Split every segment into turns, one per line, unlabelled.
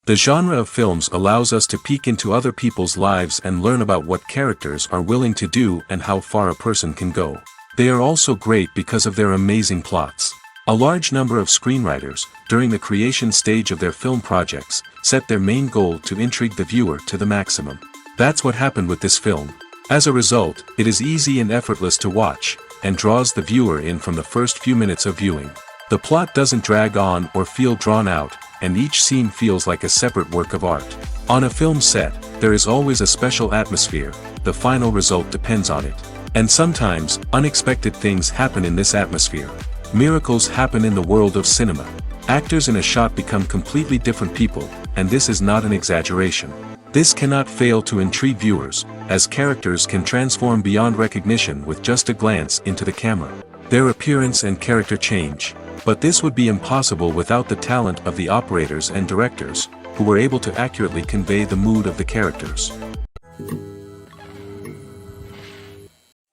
The genre of films allows us to peek into other people's lives and learn about what characters are willing to do and how far a person can go. They are also great because of their amazing plots. A large number of screenwriters, during the creation stage of their film projects, set their main goal to intrigue the viewer to the maximum. That's what happened with this film. As a result, it is easy and effortless to watch, and draws the viewer in from the first few minutes of viewing. The plot doesn't drag on or feel drawn out, and each scene feels like a separate work of art. On a film set, there is always a special atmosphere, the final result depends on it. And sometimes, unexpected things happen in this atmosphere. Miracles happen in the world of cinema. Actors in a shot become completely different people, and this is not an exaggeration. This cannot fail to intrigue viewers, as characters can transform beyond recognition with just a glance into the camera. Their appearance and character change. But this would be impossible without the talent of the operators and directors, who were able to accurately convey the mood of the characters.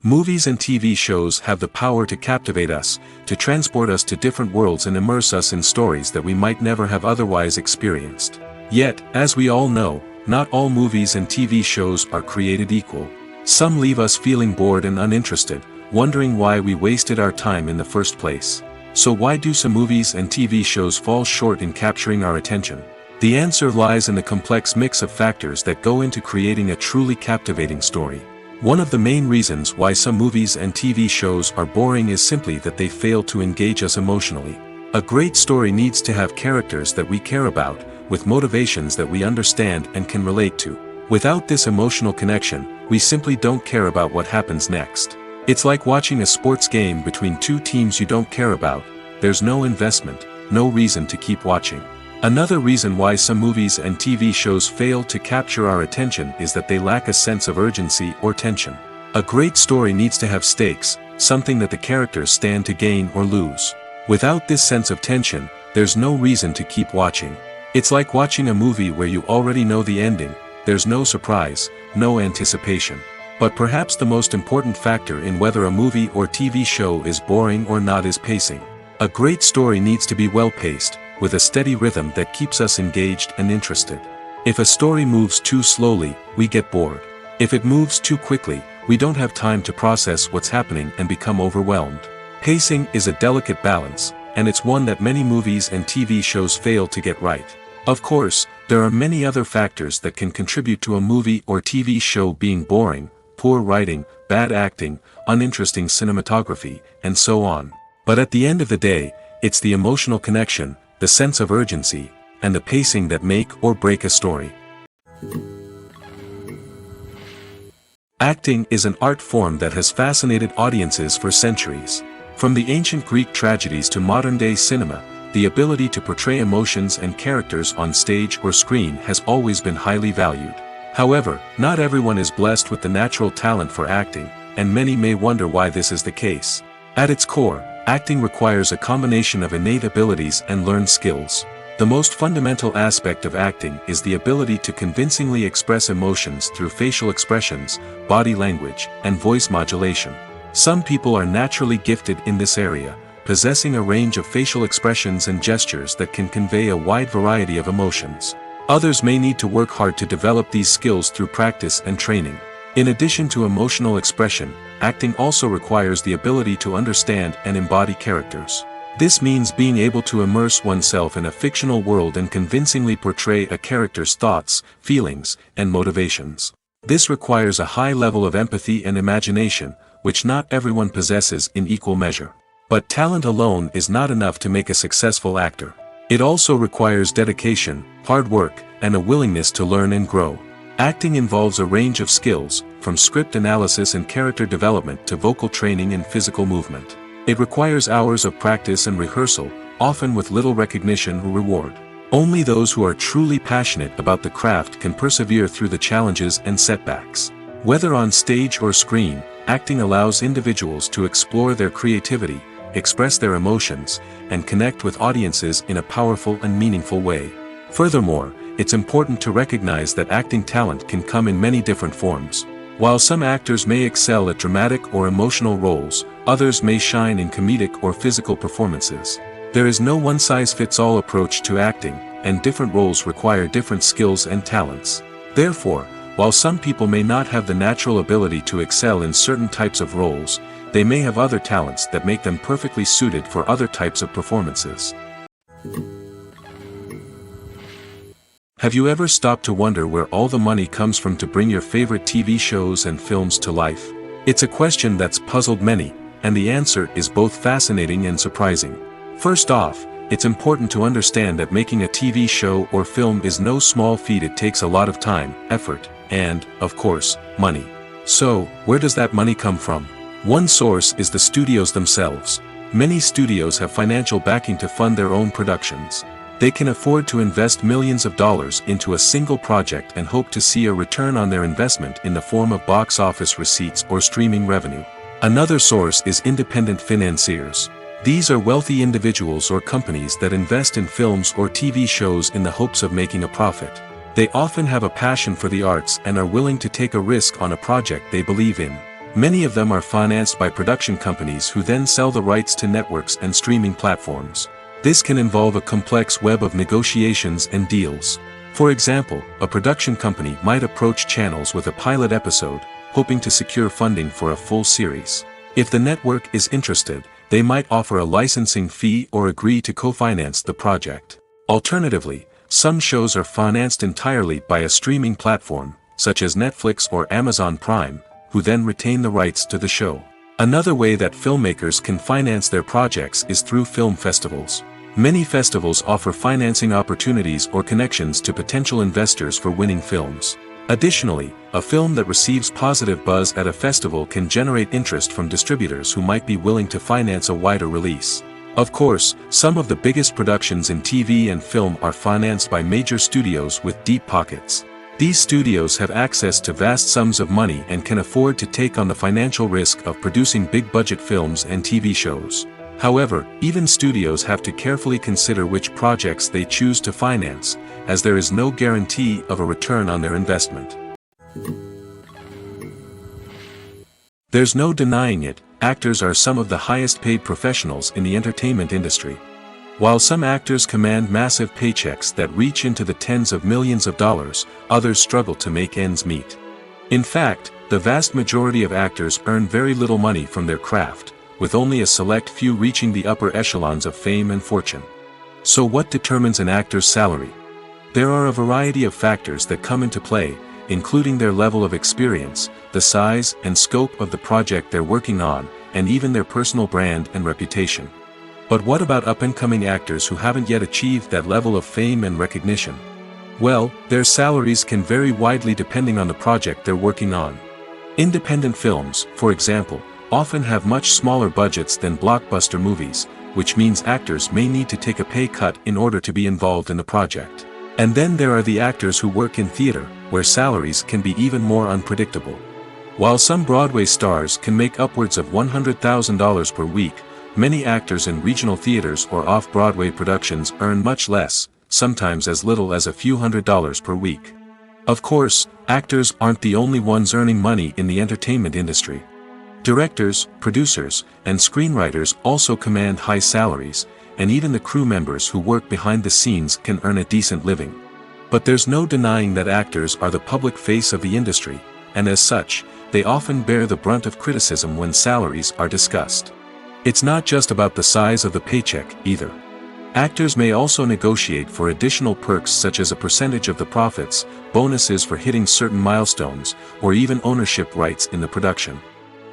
Movies and TV shows have the power to captivate us, to transport us to different worlds and immerse us in stories that we might never have otherwise experienced. Yet, as we all know, not all movies and TV shows are created equal. Some leave us feeling bored and uninterested, wondering why we wasted our time in the first place. So why do some movies and TV shows fall short in capturing our attention? The answer lies in the complex mix of factors that go into creating a truly captivating story. One of the main reasons why some movies and TV shows are boring is simply that they fail to engage us emotionally. A great story needs to have characters that we care about, with motivations that we understand and can relate to. Without this emotional connection, we simply don't care about what happens next. It's like watching a sports game between two teams you don't care about. There's no investment, no reason to keep watching. Another reason why some movies and TV shows fail to capture our attention is that they lack a sense of urgency or tension. A great story needs to have stakes, something that the characters stand to gain or lose. Without this sense of tension, there's no reason to keep watching. It's like watching a movie where you already know the ending, there's no surprise, no anticipation. But perhaps the most important factor in whether a movie or TV show is boring or not is pacing. A great story needs to be well-paced, with a steady rhythm that keeps us engaged and interested. If a story moves too slowly, we get bored. If it moves too quickly, we don't have time to process what's happening and become overwhelmed. Pacing is a delicate balance, and it's one that many movies and TV shows fail to get right. Of course, there are many other factors that can contribute to a movie or TV show being boring: poor writing, bad acting, uninteresting cinematography, and so on. But at the end of the day, it's the emotional connection, the sense of urgency, and the pacing that make or break a story. Acting is an art form that has fascinated audiences for centuries. From the ancient Greek tragedies to modern-day cinema, the ability to portray emotions and characters on stage or screen has always been highly valued. However, not everyone is blessed with the natural talent for acting, and many may wonder why this is the case. At its core, acting requires a combination of innate abilities and learned skills. The most fundamental aspect of acting is the ability to convincingly express emotions through facial expressions, body language, and voice modulation. Some people are naturally gifted in this area, possessing a range of facial expressions and gestures that can convey a wide variety of emotions. Others may need to work hard to develop these skills through practice and training. In addition to emotional expression, acting also requires the ability to understand and embody characters. This means being able to immerse oneself in a fictional world and convincingly portray a character's thoughts, feelings, and motivations. This requires a high level of empathy and imagination, which not everyone possesses in equal measure. But talent alone is not enough to make a successful actor. It also requires dedication, hard work, and a willingness to learn and grow. Acting involves a range of skills, from script analysis and character development to vocal training and physical movement. It requires hours of practice and rehearsal, often with little recognition or reward. Only those who are truly passionate about the craft can persevere through the challenges and setbacks. Whether on stage or screen, acting allows individuals to explore their creativity, express their emotions, and connect with audiences in a powerful and meaningful way. Furthermore, it's important to recognize that acting talent can come in many different forms. While some actors may excel at dramatic or emotional roles, others may shine in comedic or physical performances. There is no one-size-fits-all approach to acting, and different roles require different skills and talents. Therefore, while some people may not have the natural ability to excel in certain types of roles, they may have other talents that make them perfectly suited for other types of performances. Have you ever stopped to wonder where all the money comes from to bring your favorite TV shows and films to life? It's a question that's puzzled many, and the answer is both fascinating and surprising. First off, it's important to understand that making a TV show or film is no small feat. It takes a lot of time, effort, and, of course, money. So, where does that money come from? One source is the studios themselves. Many studios have financial backing to fund their own productions. They can afford to invest millions of dollars into a single project and hope to see a return on their investment in the form of box office receipts or streaming revenue. Another source is independent financiers. These are wealthy individuals or companies that invest in films or TV shows in the hopes of making a profit. They often have a passion for the arts and are willing to take a risk on a project they believe in. Many of them are financed by production companies who then sell the rights to networks and streaming platforms. This can involve a complex web of negotiations and deals. For example, a production company might approach channels with a pilot episode, hoping to secure funding for a full series. If the network is interested, they might offer a licensing fee or agree to co-finance the project. Alternatively, some shows are financed entirely by a streaming platform, such as Netflix or Amazon Prime, who then retain the rights to the show. Another way that filmmakers can finance their projects is through film festivals. Many festivals offer financing opportunities or connections to potential investors for winning films. Additionally, a film that receives positive buzz at a festival can generate interest from distributors who might be willing to finance a wider release. Of course, some of the biggest productions in TV and film are financed by major studios with deep pockets. These studios have access to vast sums of money and can afford to take on the financial risk of producing big-budget films and TV shows. However, even studios have to carefully consider which projects they choose to finance, as there is no guarantee of a return on their investment. There's no denying it, actors are some of the highest-paid professionals in the entertainment industry. While some actors command massive paychecks that reach into the tens of millions of dollars, others struggle to make ends meet. In fact, the vast majority of actors earn very little money from their craft, with only a select few reaching the upper echelons of fame and fortune. So what determines an actor's salary? There are a variety of factors that come into play, including their level of experience, the size and scope of the project they're working on, and even their personal brand and reputation. But what about up-and-coming actors who haven't yet achieved that level of fame and recognition? Well, their salaries can vary widely depending on the project they're working on. Independent films, for example, often have much smaller budgets than blockbuster movies, which means actors may need to take a pay cut in order to be involved in the project. And then there are the actors who work in theater, where salaries can be even more unpredictable. While some Broadway stars can make upwards of $100,000 per week, many actors in regional theaters or off-Broadway productions earn much less, sometimes as little as a few $100s per week. Of course, actors aren't the only ones earning money in the entertainment industry. Directors, producers, and screenwriters also command high salaries, and even the crew members who work behind the scenes can earn a decent living. But there's no denying that actors are the public face of the industry, and as such, they often bear the brunt of criticism when salaries are discussed. It's not just about the size of the paycheck, either. Actors may also negotiate for additional perks such as a percentage of the profits, bonuses for hitting certain milestones, or even ownership rights in the production.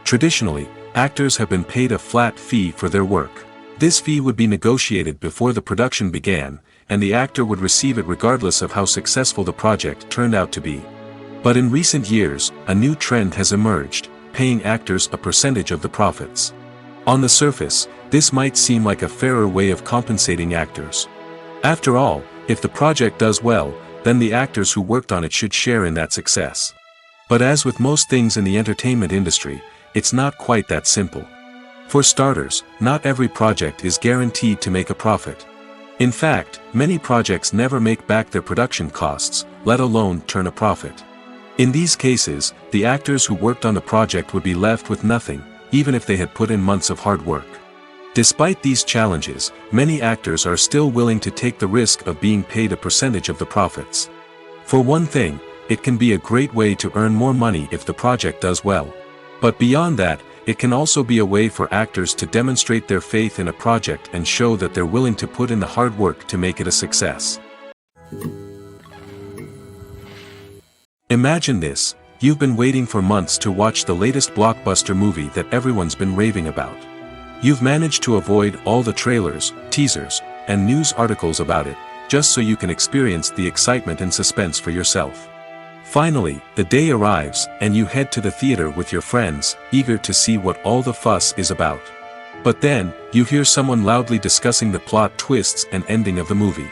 Traditionally, actors have been paid a flat fee for their work. This fee would be negotiated before the production began, and the actor would receive it regardless of how successful the project turned out to be. But in recent years, a new trend has emerged, paying actors a percentage of the profits. On the surface, this might seem like a fairer way of compensating actors. After all, if the project does well, then the actors who worked on it should share in that success. But as with most things in the entertainment industry, it's not quite that simple. For starters, not every project is guaranteed to make a profit. In fact, many projects never make back their production costs, let alone turn a profit. In these cases, the actors who worked on the project would be left with nothing, even if they had put in months of hard work. Despite these challenges, many actors are still willing to take the risk of being paid a percentage of the profits. For one thing, it can be a great way to earn more money if the project does well. But beyond that, it can also be a way for actors to demonstrate their faith in a project and show that they're willing to put in the hard work to make it a success. Imagine this: you've been waiting for months to watch the latest blockbuster movie that everyone's been raving about. You've managed to avoid all the trailers, teasers, and news articles about it, just so you can experience the excitement and suspense for yourself. Finally, the day arrives, and you head to the theater with your friends, eager to see what all the fuss is about. But then, you hear someone loudly discussing the plot twists and ending of the movie.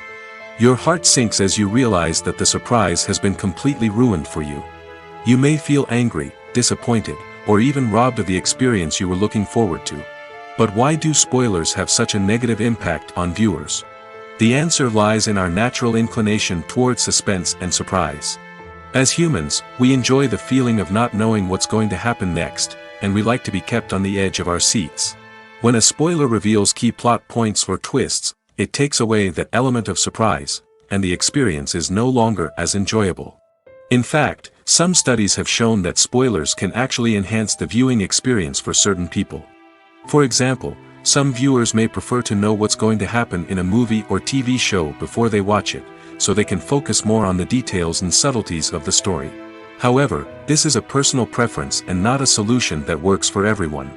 Your heart sinks as you realize that the surprise has been completely ruined for you. You may feel angry, disappointed, or even robbed of the experience you were looking forward to. But why do spoilers have such a negative impact on viewers? The answer lies in our natural inclination toward suspense and surprise. As humans, we enjoy the feeling of not knowing what's going to happen next, and we like to be kept on the edge of our seats. When a spoiler reveals key plot points or twists, it takes away that element of surprise, and the experience is no longer as enjoyable. In fact, some studies have shown that spoilers can actually enhance the viewing experience for certain people. For example, some viewers may prefer to know what's going to happen in a movie or TV show before they watch it, so they can focus more on the details and subtleties of the story. However, this is a personal preference and not a solution that works for everyone.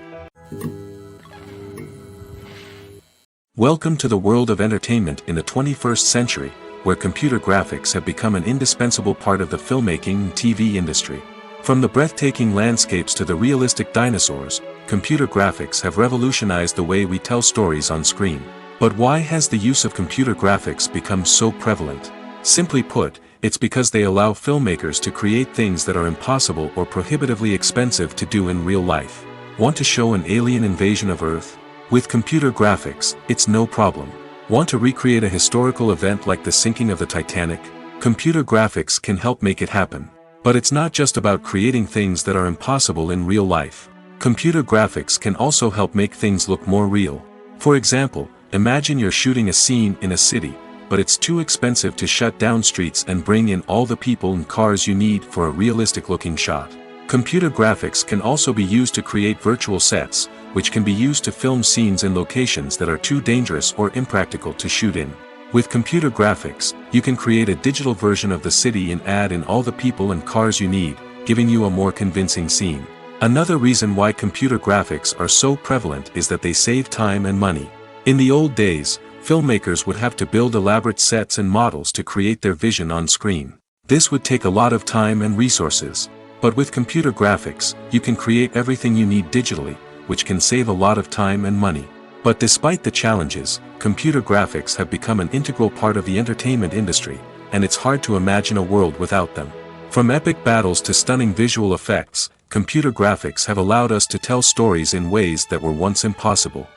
Welcome to the world of entertainment in the 21st century, where computer graphics have become an indispensable part of the filmmaking and TV industry. From the breathtaking landscapes to the realistic dinosaurs, computer graphics have revolutionized the way we tell stories on screen. But why has the use of computer graphics become so prevalent? Simply put, it's because they allow filmmakers to create things that are impossible or prohibitively expensive to do in real life. Want to show an alien invasion of Earth? With computer graphics, it's no problem. Want to recreate a historical event like the sinking of the Titanic? Computer graphics can help make it happen. But it's not just about creating things that are impossible in real life. Computer graphics can also help make things look more real. For example, imagine you're shooting a scene in a city, but it's too expensive to shut down streets and bring in all the people and cars you need for a realistic-looking shot. Computer graphics can also be used to create virtual sets, which can be used to film scenes in locations that are too dangerous or impractical to shoot in. With computer graphics, you can create a digital version of the city and add in all the people and cars you need, giving you a more convincing scene. Another reason why computer graphics are so prevalent is that they save time and money. In the old days, filmmakers would have to build elaborate sets and models to create their vision on screen. This would take a lot of time and resources. But with computer graphics, you can create everything you need digitally, which can save a lot of time and money. But despite the challenges, computer graphics have become an integral part of the entertainment industry, and it's hard to imagine a world without them. From epic battles to stunning visual effects, computer graphics have allowed us to tell stories in ways that were once impossible.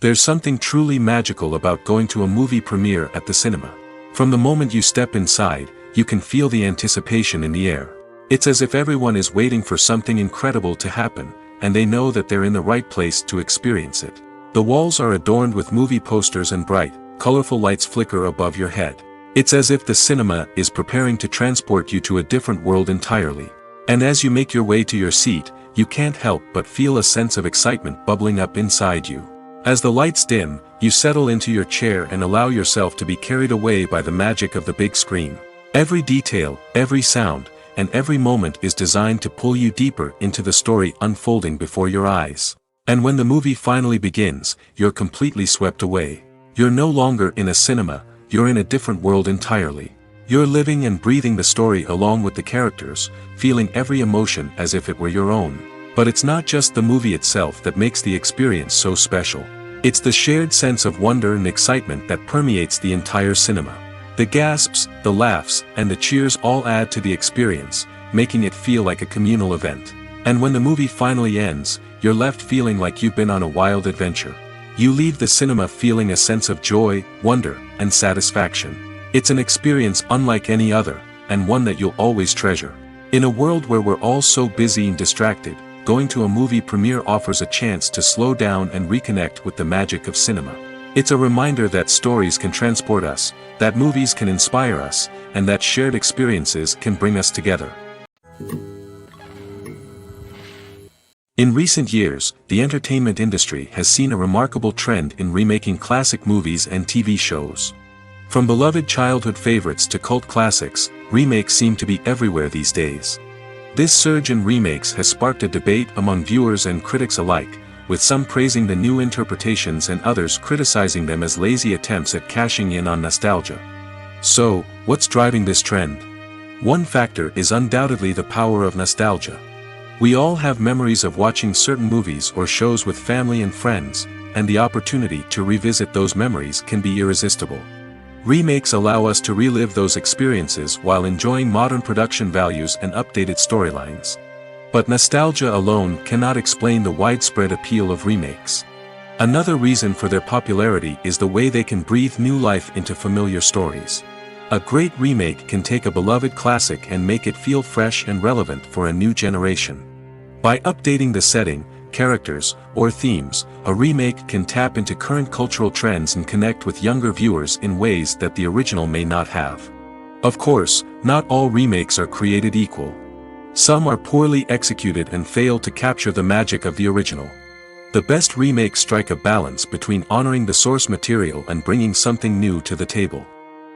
There's something truly magical about going to a movie premiere at the cinema. From the moment you step inside, you can feel the anticipation in the air. It's as if everyone is waiting for something incredible to happen, and they know that they're in the right place to experience it. The walls are adorned with movie posters and bright, colorful lights flicker above your head. It's as if the cinema is preparing to transport you to a different world entirely. And as you make your way to your seat, you can't help but feel a sense of excitement bubbling up inside you. As the lights dim, you settle into your chair and allow yourself to be carried away by the magic of the big screen. Every detail, every sound, and every moment is designed to pull you deeper into the story unfolding before your eyes. And when the movie finally begins, you're completely swept away. You're no longer in a cinema, you're in a different world entirely. You're living and breathing the story along with the characters, feeling every emotion as if it were your own. But it's not just the movie itself that makes the experience so special. It's the shared sense of wonder and excitement that permeates the entire cinema. The gasps, the laughs, and the cheers all add to the experience, making it feel like a communal event. And when the movie finally ends, you're left feeling like you've been on a wild adventure. You leave the cinema feeling a sense of joy, wonder, and satisfaction. It's an experience unlike any other, and one that you'll always treasure. In a world where we're all so busy and distracted, going to a movie premiere offers a chance to slow down and reconnect with the magic of cinema. It's a reminder that stories can transport us, that movies can inspire us, and that shared experiences can bring us together. In recent years, the entertainment industry has seen a remarkable trend in remaking classic movies and TV shows. From beloved childhood favorites to cult classics, remakes seem to be everywhere these days. This surge in remakes has sparked a debate among viewers and critics alike, with some praising the new interpretations and others criticizing them as lazy attempts at cashing in on nostalgia. So, what's driving this trend? One factor is undoubtedly the power of nostalgia. We all have memories of watching certain movies or shows with family and friends, and the opportunity to revisit those memories can be irresistible. Remakes allow us to relive those experiences while enjoying modern production values and updated storylines. But nostalgia alone cannot explain the widespread appeal of remakes. Another reason for their popularity is the way they can breathe new life into familiar stories. A great remake can take a beloved classic and make it feel fresh and relevant for a new generation. By updating the setting, characters, or themes, a remake can tap into current cultural trends and connect with younger viewers in ways that the original may not have. Of course, not all remakes are created equal. Some are poorly executed and fail to capture the magic of the original. The best remakes strike a balance between honoring the source material and bringing something new to the table.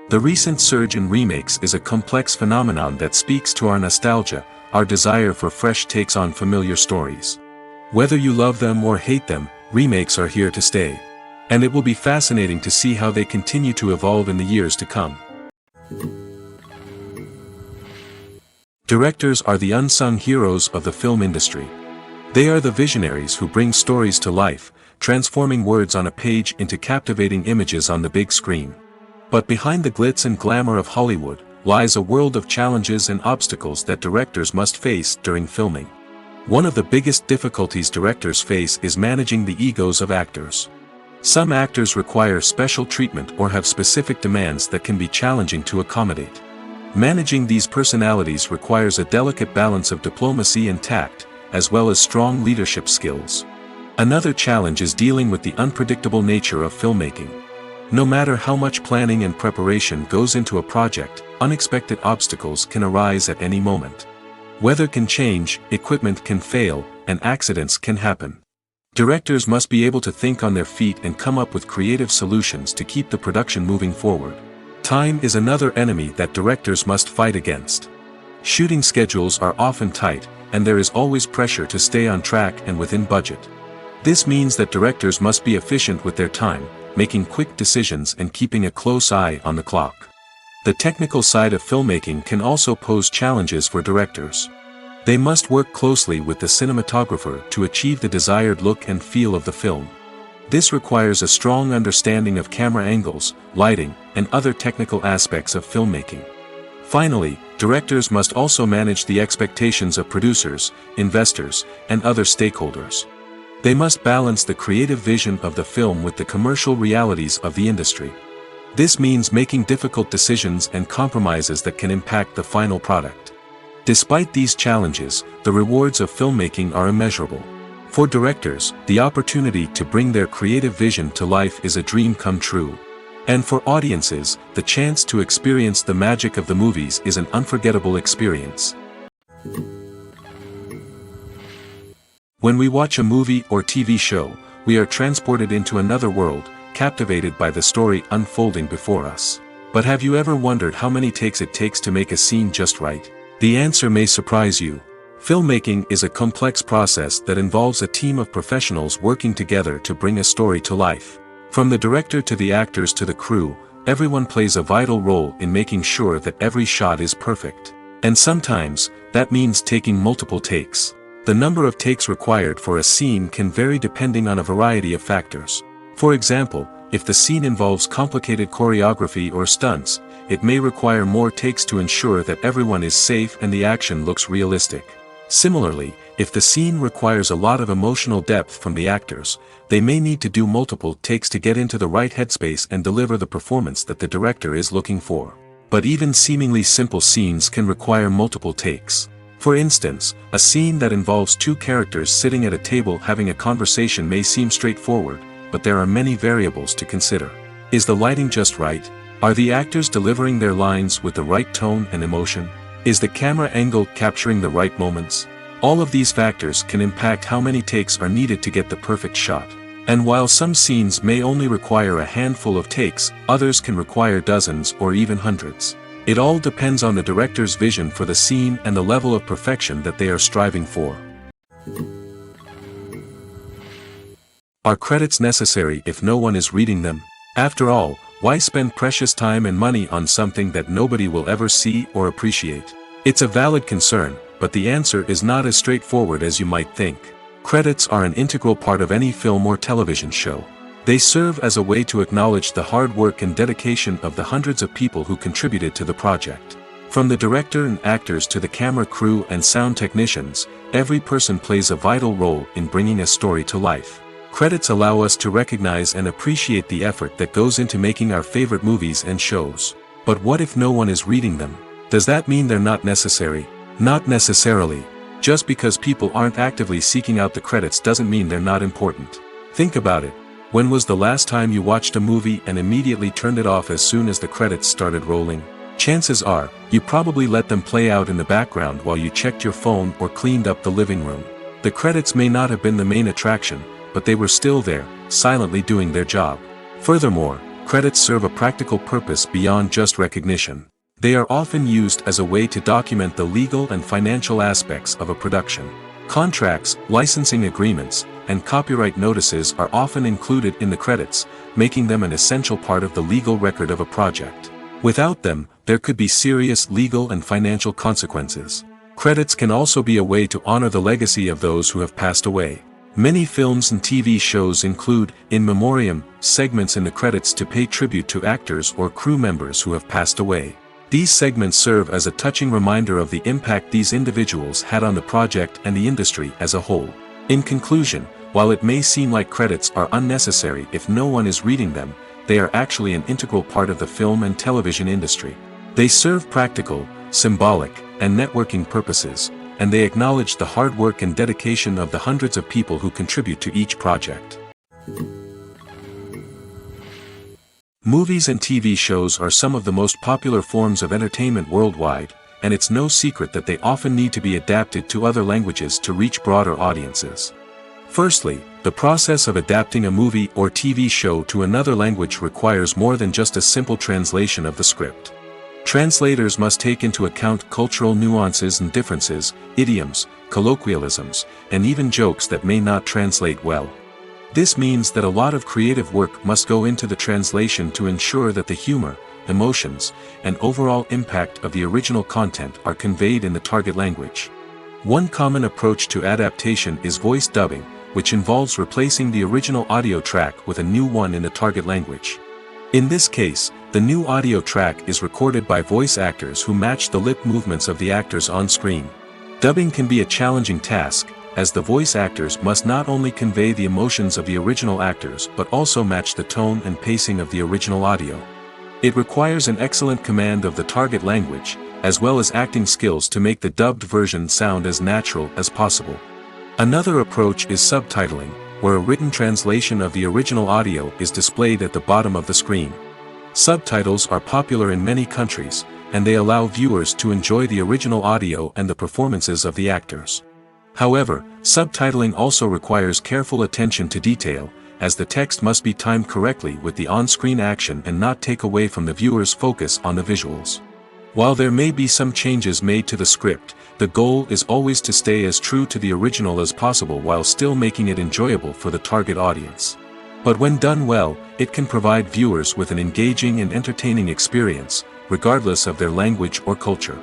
The recent surge in remakes is a complex phenomenon that speaks to our nostalgia, our desire for fresh takes on familiar stories. Whether you love them or hate them, remakes are here to stay. And it will be fascinating to see how they continue to evolve in the years to come. Directors are the unsung heroes of the film industry. They are the visionaries who bring stories to life, transforming words on a page into captivating images on the big screen. But behind the glitz and glamour of Hollywood, lies a world of challenges and obstacles that directors must face during filming. One of the biggest difficulties directors face is managing the egos of actors. Some actors require special treatment or have specific demands that can be challenging to accommodate. Managing these personalities requires a delicate balance of diplomacy and tact, as well as strong leadership skills. Another challenge is dealing with the unpredictable nature of filmmaking. No matter how much planning and preparation goes into a project, unexpected obstacles can arise at any moment. Weather can change, equipment can fail, and accidents can happen. Directors must be able to think on their feet and come up with creative solutions to keep the production moving forward. Time is another enemy that directors must fight against. Shooting schedules are often tight, and there is always pressure to stay on track and within budget. This means that directors must be efficient with their time, making quick decisions and keeping a close eye on the clock. The technical side of filmmaking can also pose challenges for directors. They must work closely with the cinematographer to achieve the desired look and feel of the film. This requires a strong understanding of camera angles, lighting, and other technical aspects of filmmaking. Finally, directors must also manage the expectations of producers, investors, and other stakeholders. They must balance the creative vision of the film with the commercial realities of the industry. This means making difficult decisions and compromises that can impact the final product. Despite these challenges, the rewards of filmmaking are immeasurable. For directors, the opportunity to bring their creative vision to life is a dream come true. And for audiences, the chance to experience the magic of the movies is an unforgettable experience. When we watch a movie or TV show, we are transported into another world, captivated by the story unfolding before us. But have you ever wondered how many takes it takes to make a scene just right? The answer may surprise you. Filmmaking is a complex process that involves a team of professionals working together to bring a story to life. From the director to the actors to the crew, everyone plays a vital role in making sure that every shot is perfect. And sometimes, that means taking multiple takes. The number of takes required for a scene can vary depending on a variety of factors. For example, if the scene involves complicated choreography or stunts, it may require more takes to ensure that everyone is safe and the action looks realistic. Similarly, if the scene requires a lot of emotional depth from the actors, they may need to do multiple takes to get into the right headspace and deliver the performance that the director is looking for. But even seemingly simple scenes can require multiple takes. For instance, a scene that involves two characters sitting at a table having a conversation may seem straightforward, but there are many variables to consider. Is the lighting just right? Are the actors delivering their lines with the right tone and emotion? Is the camera angle capturing the right moments? All of these factors can impact how many takes are needed to get the perfect shot. And while some scenes may only require a handful of takes, others can require dozens or even hundreds. It all depends on the director's vision for the scene and the level of perfection that they are striving for. Are credits necessary if no one is reading them? After all, why spend precious time and money on something that nobody will ever see or appreciate? It's a valid concern, but the answer is not as straightforward as you might think. Credits are an integral part of any film or television show. They serve as a way to acknowledge the hard work and dedication of the hundreds of people who contributed to the project. From the director and actors to the camera crew and sound technicians, every person plays a vital role in bringing a story to life. Credits allow us to recognize and appreciate the effort that goes into making our favorite movies and shows. But what if no one is reading them? Does that mean they're not necessary? Not necessarily. Just because people aren't actively seeking out the credits doesn't mean they're not important. Think about it. When was the last time you watched a movie and immediately turned it off as soon as the credits started rolling? Chances are, you probably let them play out in the background while you checked your phone or cleaned up the living room. The credits may not have been the main attraction, but they were still there, silently doing their job. Furthermore, credits serve a practical purpose beyond just recognition. They are often used as a way to document the legal and financial aspects of a production. Contracts, licensing agreements, and copyright notices are often included in the credits, making them an essential part of the legal record of a project. Without them, there could be serious legal and financial consequences. Credits can also be a way to honor the legacy of those who have passed away. Many films and TV shows include, in memoriam, segments in the credits to pay tribute to actors or crew members who have passed away. These segments serve as a touching reminder of the impact these individuals had on the project and the industry as a whole. In conclusion, while it may seem like credits are unnecessary if no one is reading them, they are actually an integral part of the film and television industry. They serve practical, symbolic, and networking purposes, and they acknowledge the hard work and dedication of the hundreds of people who contribute to each project. Movies and TV shows are some of the most popular forms of entertainment worldwide, and it's no secret that they often need to be adapted to other languages to reach broader audiences. Firstly, the process of adapting a movie or TV show to another language requires more than just a simple translation of the script. Translators must take into account cultural nuances and differences, idioms, colloquialisms, and even jokes that may not translate well. This means that a lot of creative work must go into the translation to ensure that the humor, emotions, and overall impact of the original content are conveyed in the target language. One common approach to adaptation is voice dubbing, which involves replacing the original audio track with a new one in the target language. In this case, the new audio track is recorded by voice actors who match the lip movements of the actors on screen. Dubbing can be a challenging task, as the voice actors must not only convey the emotions of the original actors but also match the tone and pacing of the original audio. It requires an excellent command of the target language, as well as acting skills to make the dubbed version sound as natural as possible. Another approach is subtitling, where a written translation of the original audio is displayed at the bottom of the screen. Subtitles are popular in many countries, and they allow viewers to enjoy the original audio and the performances of the actors. However, subtitling also requires careful attention to detail, as the text must be timed correctly with the on-screen action and not take away from the viewer's focus on the visuals. While there may be some changes made to the script, the goal is always to stay as true to the original as possible while still making it enjoyable for the target audience. But when done well, it can provide viewers with an engaging and entertaining experience, regardless of their language or culture.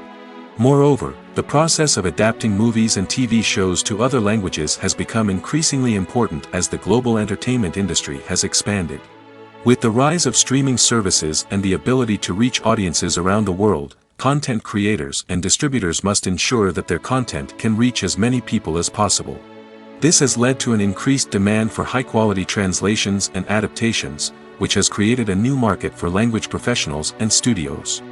Moreover, the process of adapting movies and TV shows to other languages has become increasingly important as the global entertainment industry has expanded. With the rise of streaming services and the ability to reach audiences around the world, content creators and distributors must ensure that their content can reach as many people as possible. This has led to an increased demand for high-quality translations and adaptations, which has created a new market for language professionals and studios.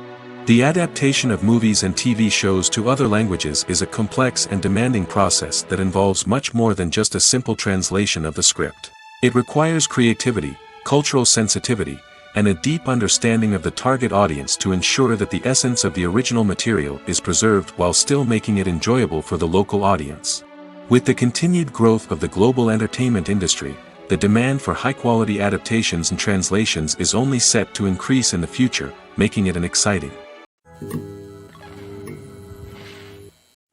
The adaptation of movies and TV shows to other languages is a complex and demanding process that involves much more than just a simple translation of the script. It requires creativity, cultural sensitivity, and a deep understanding of the target audience to ensure that the essence of the original material is preserved while still making it enjoyable for the local audience. With the continued growth of the global entertainment industry, the demand for high-quality adaptations and translations is only set to increase in the future, making it exciting.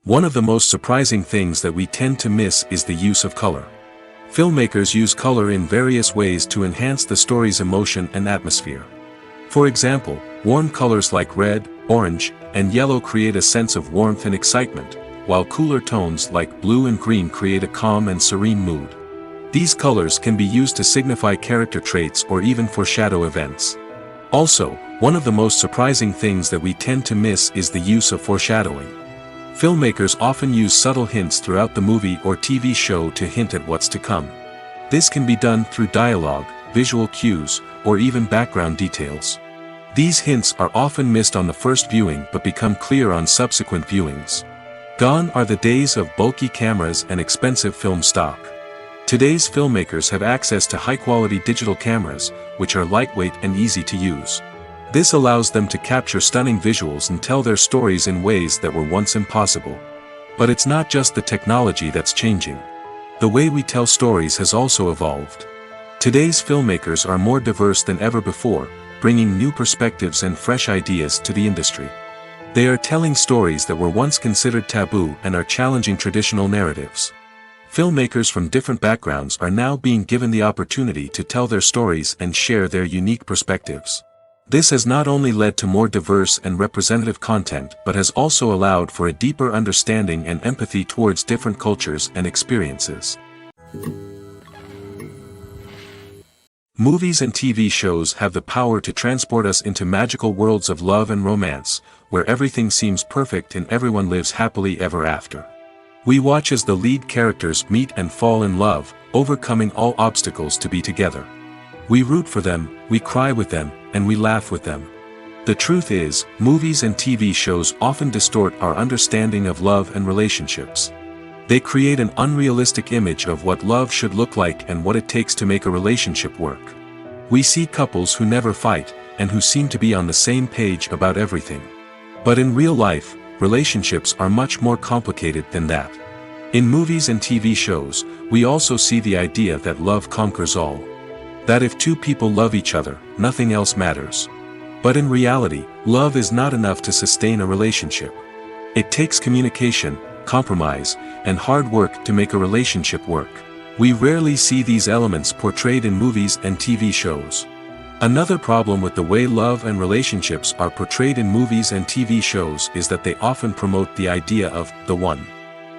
One of the most surprising things that we tend to miss is the use of color. Filmmakers use color in various ways to enhance the story's emotion and atmosphere. For example, warm colors like red, orange, and yellow create a sense of warmth and excitement, while cooler tones like blue and green create a calm and serene mood. These colors can be used to signify character traits or even foreshadow events. Also, one of the most surprising things that we tend to miss is the use of foreshadowing. Filmmakers often use subtle hints throughout the movie or TV show to hint at what's to come. This can be done through dialogue, visual cues, or even background details. These hints are often missed on the first viewing but become clear on subsequent viewings. Gone are the days of bulky cameras and expensive film stock. Today's filmmakers have access to high-quality digital cameras, which are lightweight and easy to use. This allows them to capture stunning visuals and tell their stories in ways that were once impossible. But it's not just the technology that's changing. The way we tell stories has also evolved. Today's filmmakers are more diverse than ever before, bringing new perspectives and fresh ideas to the industry. They are telling stories that were once considered taboo and are challenging traditional narratives. Filmmakers from different backgrounds are now being given the opportunity to tell their stories and share their unique perspectives. This has not only led to more diverse and representative content but has also allowed for a deeper understanding and empathy towards different cultures and experiences. Movies and TV shows have the power to transport us into magical worlds of love and romance, where everything seems perfect and everyone lives happily ever after. We watch as the lead characters meet and fall in love, overcoming all obstacles to be together. We root for them, we cry with them, and we laugh with them. The truth is, movies and TV shows often distort our understanding of love and relationships. They create an unrealistic image of what love should look like and what it takes to make a relationship work. We see couples who never fight, and who seem to be on the same page about everything. But in real life, relationships are much more complicated than that. In movies and TV shows, we also see the idea that love conquers all. That if two people love each other, nothing else matters. But in reality, love is not enough to sustain a relationship. It takes communication, compromise, and hard work to make a relationship work. We rarely see these elements portrayed in movies and TV shows. Another problem with the way love and relationships are portrayed in movies and TV shows is that they often promote the idea of the one.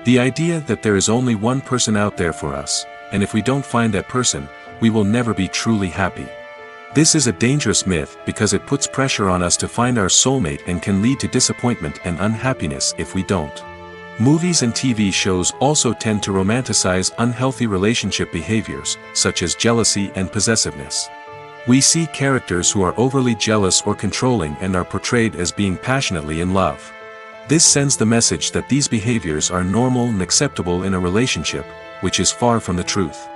The idea that there is only one person out there for us, and if we don't find that person, we will never be truly happy. This is a dangerous myth because it puts pressure on us to find our soulmate and can lead to disappointment and unhappiness if we don't. Movies and TV shows also tend to romanticize unhealthy relationship behaviors, such as jealousy and possessiveness. We see characters who are overly jealous or controlling and are portrayed as being passionately in love. This sends the message that these behaviors are normal and acceptable in a relationship, which is far from the truth.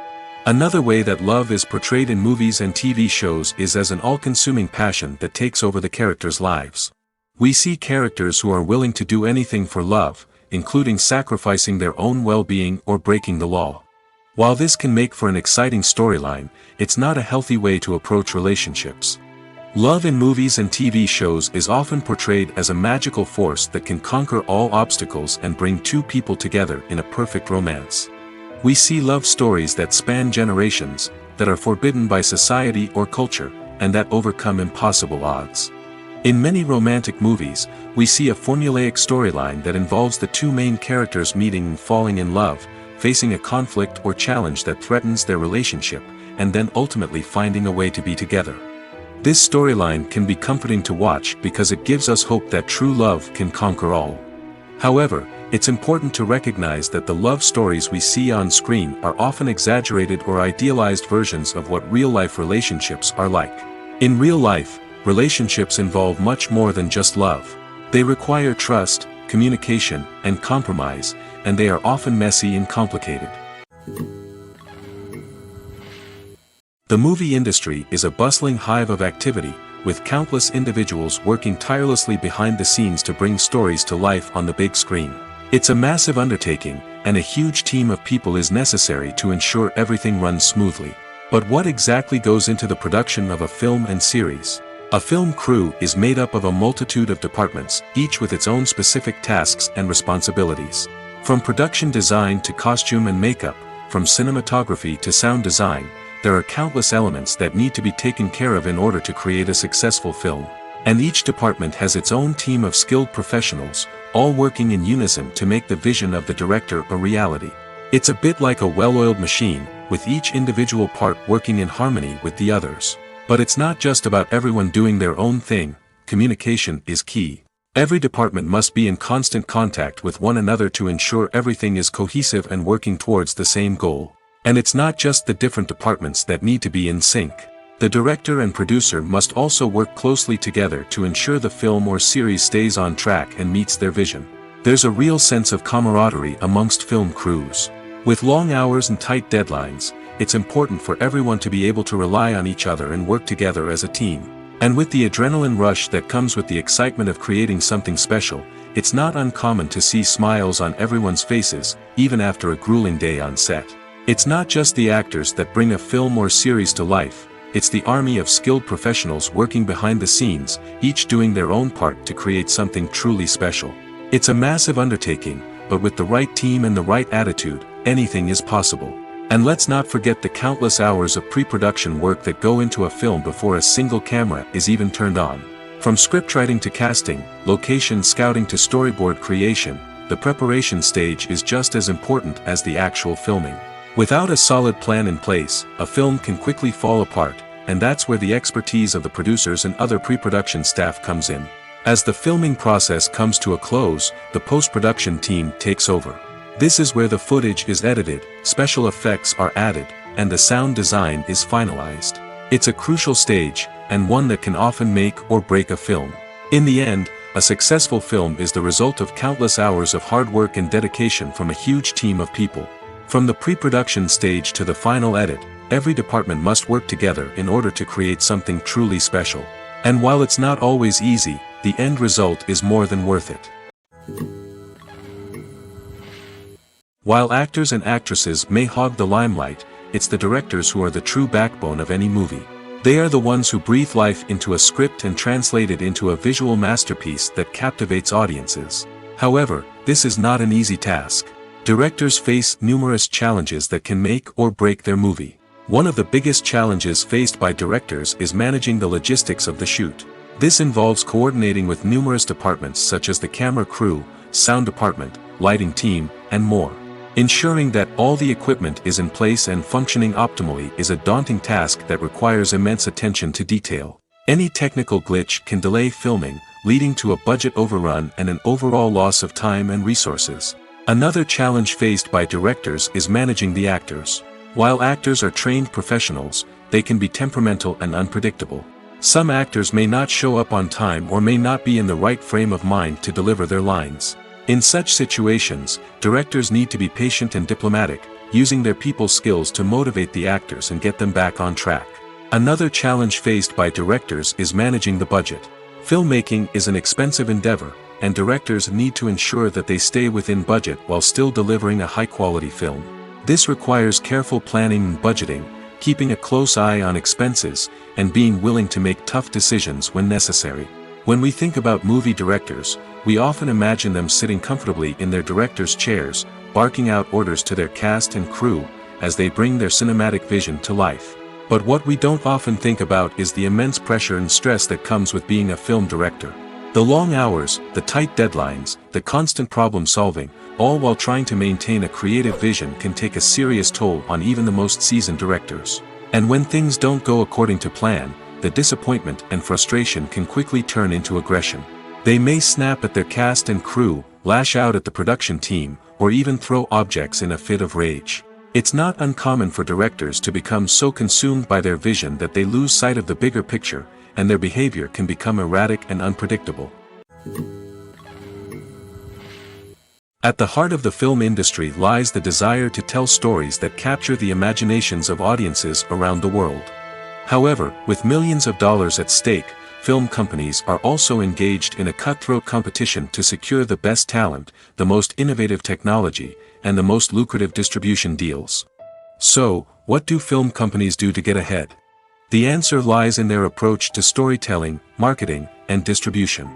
Another way that love is portrayed in movies and TV shows is as an all-consuming passion that takes over the characters' lives. We see characters who are willing to do anything for love, including sacrificing their own well-being or breaking the law. While this can make for an exciting storyline, it's not a healthy way to approach relationships. Love in movies and TV shows is often portrayed as a magical force that can conquer all obstacles and bring two people together in a perfect romance. We see love stories that span generations, that are forbidden by society or culture, and that overcome impossible odds. In many romantic movies, we see a formulaic storyline that involves the two main characters meeting and falling in love, facing a conflict or challenge that threatens their relationship, and then ultimately finding a way to be together. This storyline can be comforting to watch because it gives us hope that true love can conquer all. However, it's important to recognize that the love stories we see on screen are often exaggerated or idealized versions of what real-life relationships are like. In real life, relationships involve much more than just love. They require trust, communication, and compromise, and they are often messy and complicated. The movie industry is a bustling hive of activity, with countless individuals working tirelessly behind the scenes to bring stories to life on the big screen. It's a massive undertaking, and a huge team of people is necessary to ensure everything runs smoothly. But what exactly goes into the production of a film and series? A film crew is made up of a multitude of departments, each with its own specific tasks and responsibilities. From production design to costume and makeup, from cinematography to sound design, there are countless elements that need to be taken care of in order to create a successful film. And each department has its own team of skilled professionals, all working in unison to make the vision of the director a reality. It's a bit like a well-oiled machine, with each individual part working in harmony with the others. But it's not just about everyone doing their own thing. Communication is key. Every department must be in constant contact with one another to ensure everything is cohesive and working towards the same goal. And it's not just the different departments that need to be in sync. The director and producer must also work closely together to ensure the film or series stays on track and meets their vision. There's a real sense of camaraderie amongst film crews. With long hours and tight deadlines, it's important for everyone to be able to rely on each other and work together as a team. And with the adrenaline rush that comes with the excitement of creating something special, it's not uncommon to see smiles on everyone's faces, even after a grueling day on set. It's not just the actors that bring a film or series to life, it's the army of skilled professionals working behind the scenes, each doing their own part to create something truly special. It's a massive undertaking, but with the right team and the right attitude, anything is possible. And let's not forget the countless hours of pre-production work that go into a film before a single camera is even turned on. From scriptwriting to casting, location scouting to storyboard creation, the preparation stage is just as important as the actual filming. Without a solid plan in place, a film can quickly fall apart, and that's where the expertise of the producers and other pre-production staff comes in. As the filming process comes to a close, the post-production team takes over. This is where the footage is edited, special effects are added, and the sound design is finalized. It's a crucial stage, and one that can often make or break a film. In the end, a successful film is the result of countless hours of hard work and dedication from a huge team of people. From the pre-production stage to the final edit, every department must work together in order to create something truly special. And while it's not always easy, the end result is more than worth it. While actors and actresses may hog the limelight, it's the directors who are the true backbone of any movie. They are the ones who breathe life into a script and translate it into a visual masterpiece that captivates audiences. However, this is not an easy task. Directors face numerous challenges that can make or break their movie. One of the biggest challenges faced by directors is managing the logistics of the shoot. This involves coordinating with numerous departments such as the camera crew, sound department, lighting team, and more. Ensuring that all the equipment is in place and functioning optimally is a daunting task that requires immense attention to detail. Any technical glitch can delay filming, leading to a budget overrun and an overall loss of time and resources. Another challenge faced by directors is managing the actors. While actors are trained professionals, they can be temperamental and unpredictable. Some actors may not show up on time or may not be in the right frame of mind to deliver their lines. In such situations, directors need to be patient and diplomatic, using their people skills to motivate the actors and get them back on track. Another challenge faced by directors is managing the budget. Filmmaking is an expensive endeavor, and directors need to ensure that they stay within budget while still delivering a high-quality film. This requires careful planning and budgeting, keeping a close eye on expenses, and being willing to make tough decisions when necessary. When we think about movie directors, we often imagine them sitting comfortably in their director's chairs, barking out orders to their cast and crew, as they bring their cinematic vision to life. But what we don't often think about is the immense pressure and stress that comes with being a film director. The long hours, the tight deadlines, the constant problem solving, all while trying to maintain a creative vision can take a serious toll on even the most seasoned directors. And when things don't go according to plan, the disappointment and frustration can quickly turn into aggression. They may snap at their cast and crew, lash out at the production team, or even throw objects in a fit of rage. It's not uncommon for directors to become so consumed by their vision that they lose sight of the bigger picture, and their behavior can become erratic and unpredictable. At the heart of the film industry lies the desire to tell stories that capture the imaginations of audiences around the world. However, with millions of dollars at stake, film companies are also engaged in a cutthroat competition to secure the best talent, the most innovative technology, and the most lucrative distribution deals. So, what do film companies do to get ahead? The answer lies in their approach to storytelling, marketing, and distribution.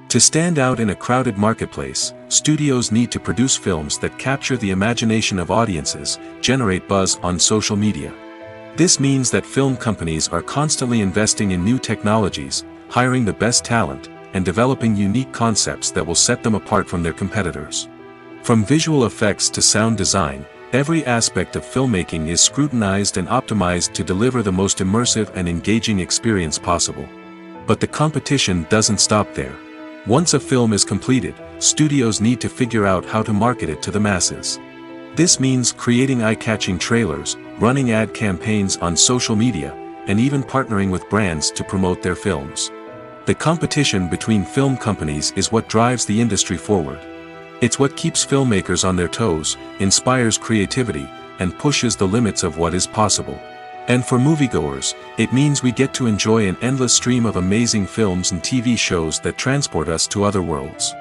To stand out in a crowded marketplace, studios need to produce films that capture the imagination of audiences, generate buzz on social media. This means that film companies are constantly investing in new technologies, hiring the best talent, and developing unique concepts that will set them apart from their competitors. From visual effects to sound design, every aspect of filmmaking is scrutinized and optimized to deliver the most immersive and engaging experience possible. But the competition doesn't stop there. Once a film is completed, studios need to figure out how to market it to the masses. This means creating eye-catching trailers, running ad campaigns on social media, and even partnering with brands to promote their films. The competition between film companies is what drives the industry forward. It's what keeps filmmakers on their toes, inspires creativity, and pushes the limits of what is possible. And for moviegoers, it means we get to enjoy an endless stream of amazing films and TV shows that transport us to other worlds.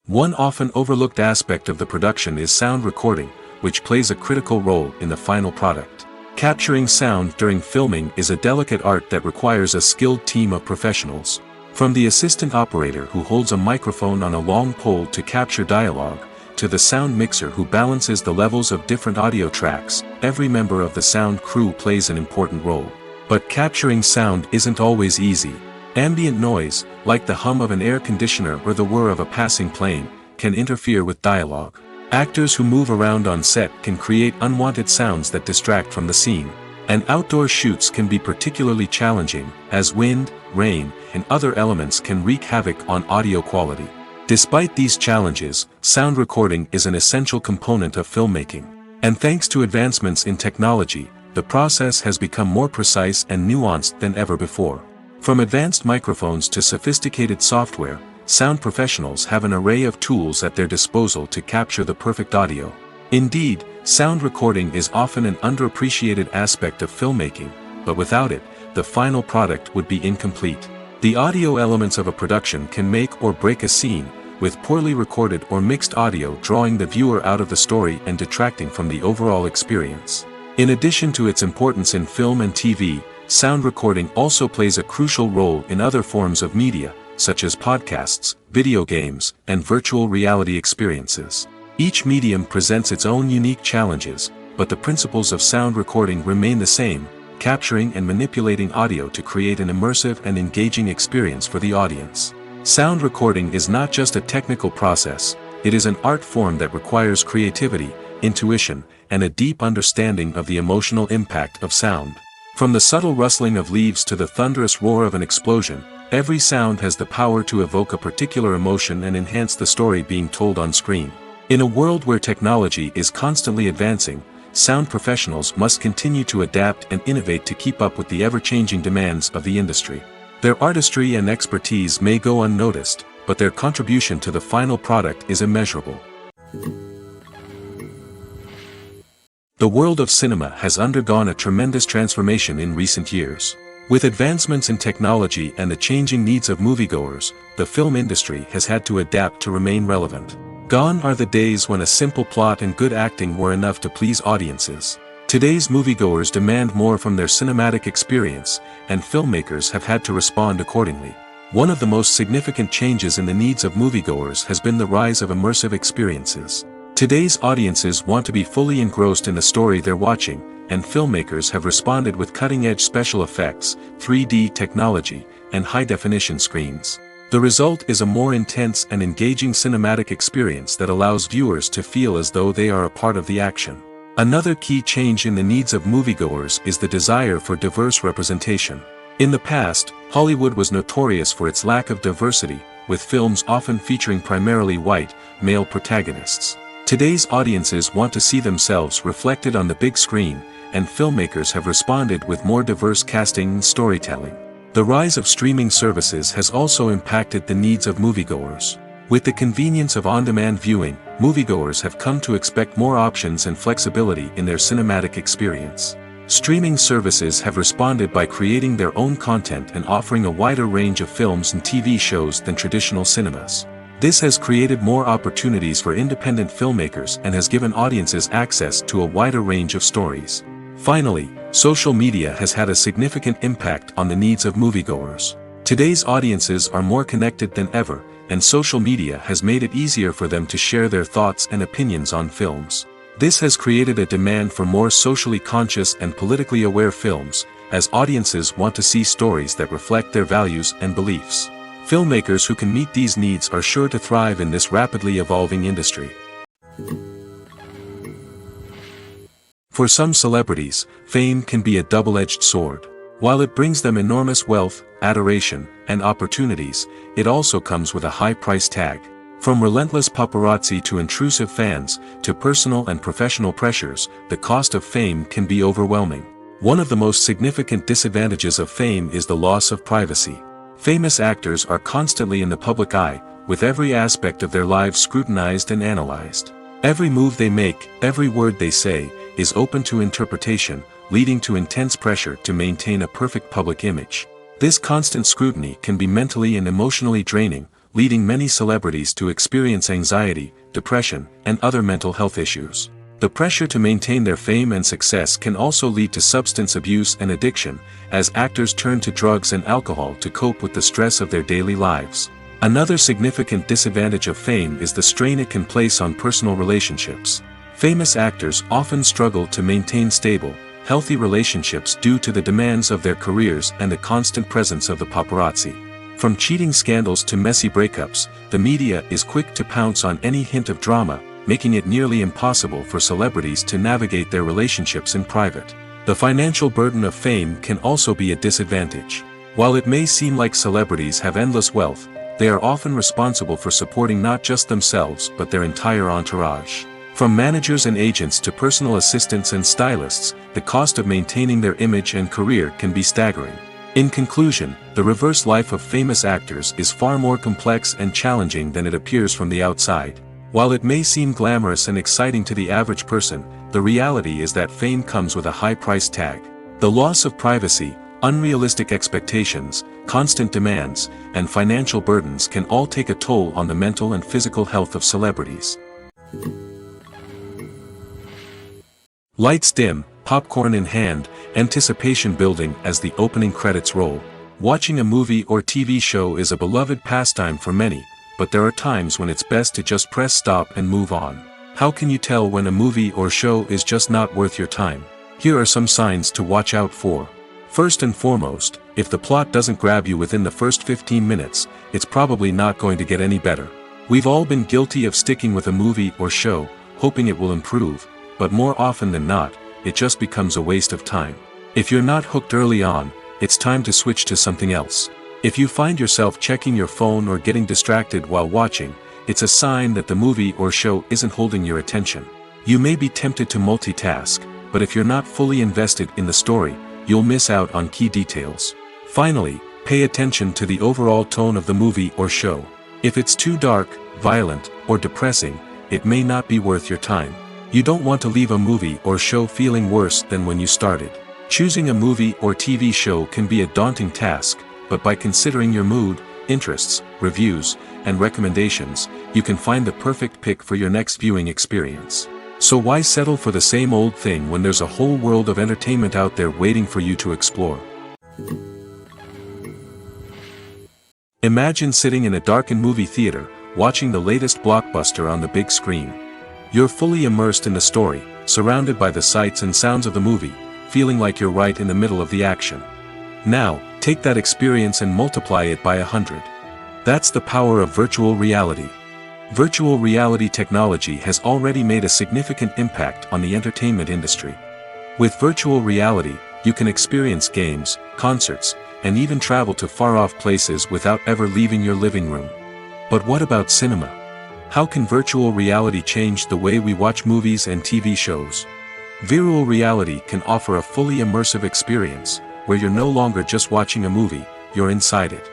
One often overlooked aspect of the production is sound recording, which plays a critical role in the final product. Capturing sound during filming is a delicate art that requires a skilled team of professionals. From the assistant operator who holds a microphone on a long pole to capture dialogue, to the sound mixer who balances the levels of different audio tracks, every member of the sound crew plays an important role. But capturing sound isn't always easy. Ambient noise, like the hum of an air conditioner or the whir of a passing plane, can interfere with dialogue. Actors who move around on set can create unwanted sounds that distract from the scene. And outdoor shoots can be particularly challenging, as wind, rain, and other elements can wreak havoc on audio quality. Despite these challenges, sound recording is an essential component of filmmaking. And thanks to advancements in technology, the process has become more precise and nuanced than ever before. From advanced microphones to sophisticated software, sound professionals have an array of tools at their disposal to capture the perfect audio. Indeed, sound recording is often an underappreciated aspect of filmmaking, but without it, the final product would be incomplete. The audio elements of a production can make or break a scene, with poorly recorded or mixed audio drawing the viewer out of the story and detracting from the overall experience. In addition to its importance in film and TV, sound recording also plays a crucial role in other forms of media, such as podcasts, video games, and virtual reality experiences. Each medium presents its own unique challenges, but the principles of sound recording remain the same, capturing and manipulating audio to create an immersive and engaging experience for the audience. Sound recording is not just a technical process, it is an art form that requires creativity, intuition, and a deep understanding of the emotional impact of sound. From the subtle rustling of leaves to the thunderous roar of an explosion, every sound has the power to evoke a particular emotion and enhance the story being told on screen. In a world where technology is constantly advancing, sound professionals must continue to adapt and innovate to keep up with the ever-changing demands of the industry. Their artistry and expertise may go unnoticed, but their contribution to the final product is immeasurable. The world of cinema has undergone a tremendous transformation in recent years. With advancements in technology and the changing needs of moviegoers, the film industry has had to adapt to remain relevant. Gone are the days when a simple plot and good acting were enough to please audiences. Today's moviegoers demand more from their cinematic experience, and filmmakers have had to respond accordingly. One of the most significant changes in the needs of moviegoers has been the rise of immersive experiences. Today's audiences want to be fully engrossed in the story they're watching, and filmmakers have responded with cutting-edge special effects, 3D technology, and high-definition screens. The result is a more intense and engaging cinematic experience that allows viewers to feel as though they are a part of the action. Another key change in the needs of moviegoers is the desire for diverse representation. In the past, Hollywood was notorious for its lack of diversity, with films often featuring primarily white, male protagonists. Today's audiences want to see themselves reflected on the big screen, and filmmakers have responded with more diverse casting and storytelling. The rise of streaming services has also impacted the needs of moviegoers. With the convenience of on-demand viewing, moviegoers have come to expect more options and flexibility in their cinematic experience. Streaming services have responded by creating their own content and offering a wider range of films and TV shows than traditional cinemas. This has created more opportunities for independent filmmakers and has given audiences access to a wider range of stories. Finally, social media has had a significant impact on the needs of moviegoers. Today's audiences are more connected than ever, and social media has made it easier for them to share their thoughts and opinions on films. This has created a demand for more socially conscious and politically aware films, as audiences want to see stories that reflect their values and beliefs. Filmmakers who can meet these needs are sure to thrive in this rapidly evolving industry. For some celebrities, fame can be a double-edged sword. While it brings them enormous wealth, adoration, and opportunities, it also comes with a high price tag. From relentless paparazzi to intrusive fans, to personal and professional pressures, the cost of fame can be overwhelming. One of the most significant disadvantages of fame is the loss of privacy. Famous actors are constantly in the public eye, with every aspect of their lives scrutinized and analyzed. Every move they make, every word they say, is open to interpretation, leading to intense pressure to maintain a perfect public image. This constant scrutiny can be mentally and emotionally draining, leading many celebrities to experience anxiety, depression, and other mental health issues. The pressure to maintain their fame and success can also lead to substance abuse and addiction, as actors turn to drugs and alcohol to cope with the stress of their daily lives. Another significant disadvantage of fame is the strain it can place on personal relationships. Famous actors often struggle to maintain stable, healthy relationships due to the demands of their careers and the constant presence of the paparazzi. From cheating scandals to messy breakups, the media is quick to pounce on any hint of drama, making it nearly impossible for celebrities to navigate their relationships in private. The financial burden of fame can also be a disadvantage. While it may seem like celebrities have endless wealth, they are often responsible for supporting not just themselves but their entire entourage. From managers and agents to personal assistants and stylists, the cost of maintaining their image and career can be staggering. In conclusion, the reverse life of famous actors is far more complex and challenging than it appears from the outside. While it may seem glamorous and exciting to the average person, the reality is that fame comes with a high price tag. The loss of privacy, unrealistic expectations, constant demands, and financial burdens can all take a toll on the mental and physical health of celebrities. Lights dim, popcorn in hand, anticipation building as the opening credits roll. Watching a movie or TV show is a beloved pastime for many, but there are times when it's best to just press stop and move on. How can you tell when a movie or show is just not worth your time? Here are some signs to watch out for. First and foremost, if the plot doesn't grab you within the first 15 minutes, it's probably not going to get any better. We've all been guilty of sticking with a movie or show, hoping it will improve, but more often than not, it just becomes a waste of time. If you're not hooked early on, it's time to switch to something else. If you find yourself checking your phone or getting distracted while watching, it's a sign that the movie or show isn't holding your attention. You may be tempted to multitask, but if you're not fully invested in the story, you'll miss out on key details. Finally, pay attention to the overall tone of the movie or show. If it's too dark, violent, or depressing, it may not be worth your time. You don't want to leave a movie or show feeling worse than when you started. Choosing a movie or TV show can be a daunting task, but by considering your mood, interests, reviews, and recommendations, you can find the perfect pick for your next viewing experience. So why settle for the same old thing when there's a whole world of entertainment out there waiting for you to explore? Imagine sitting in a darkened movie theater, watching the latest blockbuster on the big screen. You're fully immersed in the story, surrounded by the sights and sounds of the movie, feeling like you're right in the middle of the action. Now, take that experience and multiply it by 100. That's the power of virtual reality. Virtual reality technology has already made a significant impact on the entertainment industry. With virtual reality, you can experience games, concerts, and even travel to far-off places without ever leaving your living room. But what about cinema? How can virtual reality change the way we watch movies and TV shows? Virtual reality can offer a fully immersive experience, where you're no longer just watching a movie, you're inside it.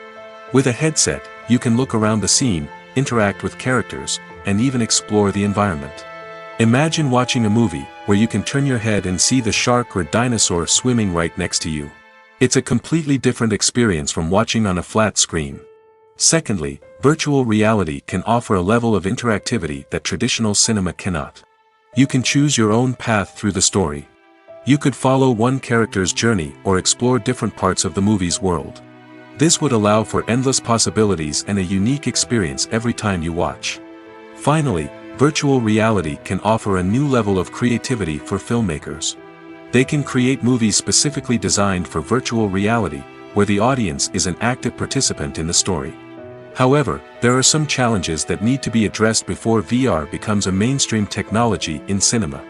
With a headset, you can look around the scene, interact with characters, and even explore the environment. Imagine watching a movie, where you can turn your head and see the shark or dinosaur swimming right next to you. It's a completely different experience from watching on a flat screen. Secondly, virtual reality can offer a level of interactivity that traditional cinema cannot. You can choose your own path through the story. You could follow one character's journey or explore different parts of the movie's world. This would allow for endless possibilities and a unique experience every time you watch. Finally, virtual reality can offer a new level of creativity for filmmakers. They can create movies specifically designed for virtual reality, where the audience is an active participant in the story. However, there are some challenges that need to be addressed before VR becomes a mainstream technology in cinema.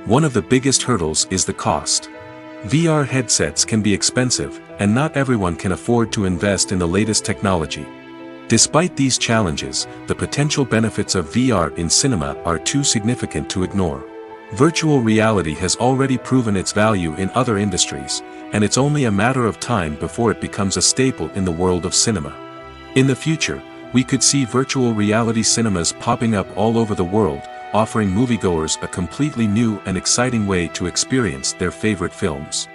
One of the biggest hurdles is the cost. VR headsets can be expensive, and not everyone can afford to invest in the latest technology. Despite these challenges, the potential benefits of VR in cinema are too significant to ignore. Virtual reality has already proven its value in other industries, and it's only a matter of time before it becomes a staple in the world of cinema. In the future, we could see virtual reality cinemas popping up all over the world, offering moviegoers a completely new and exciting way to experience their favorite films.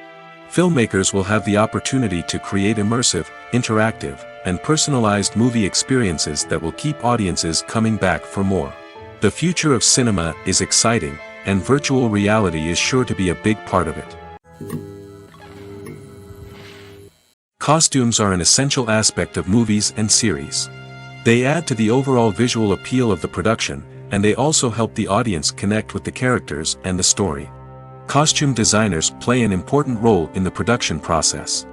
Filmmakers will have the opportunity to create immersive, interactive, and personalized movie experiences that will keep audiences coming back for more. The future of cinema is exciting, and virtual reality is sure to be a big part of it. Costumes are an essential aspect of movies and series. They add to the overall visual appeal of the production, and they also help the audience connect with the characters and the story. Costume designers play an important role in the production process.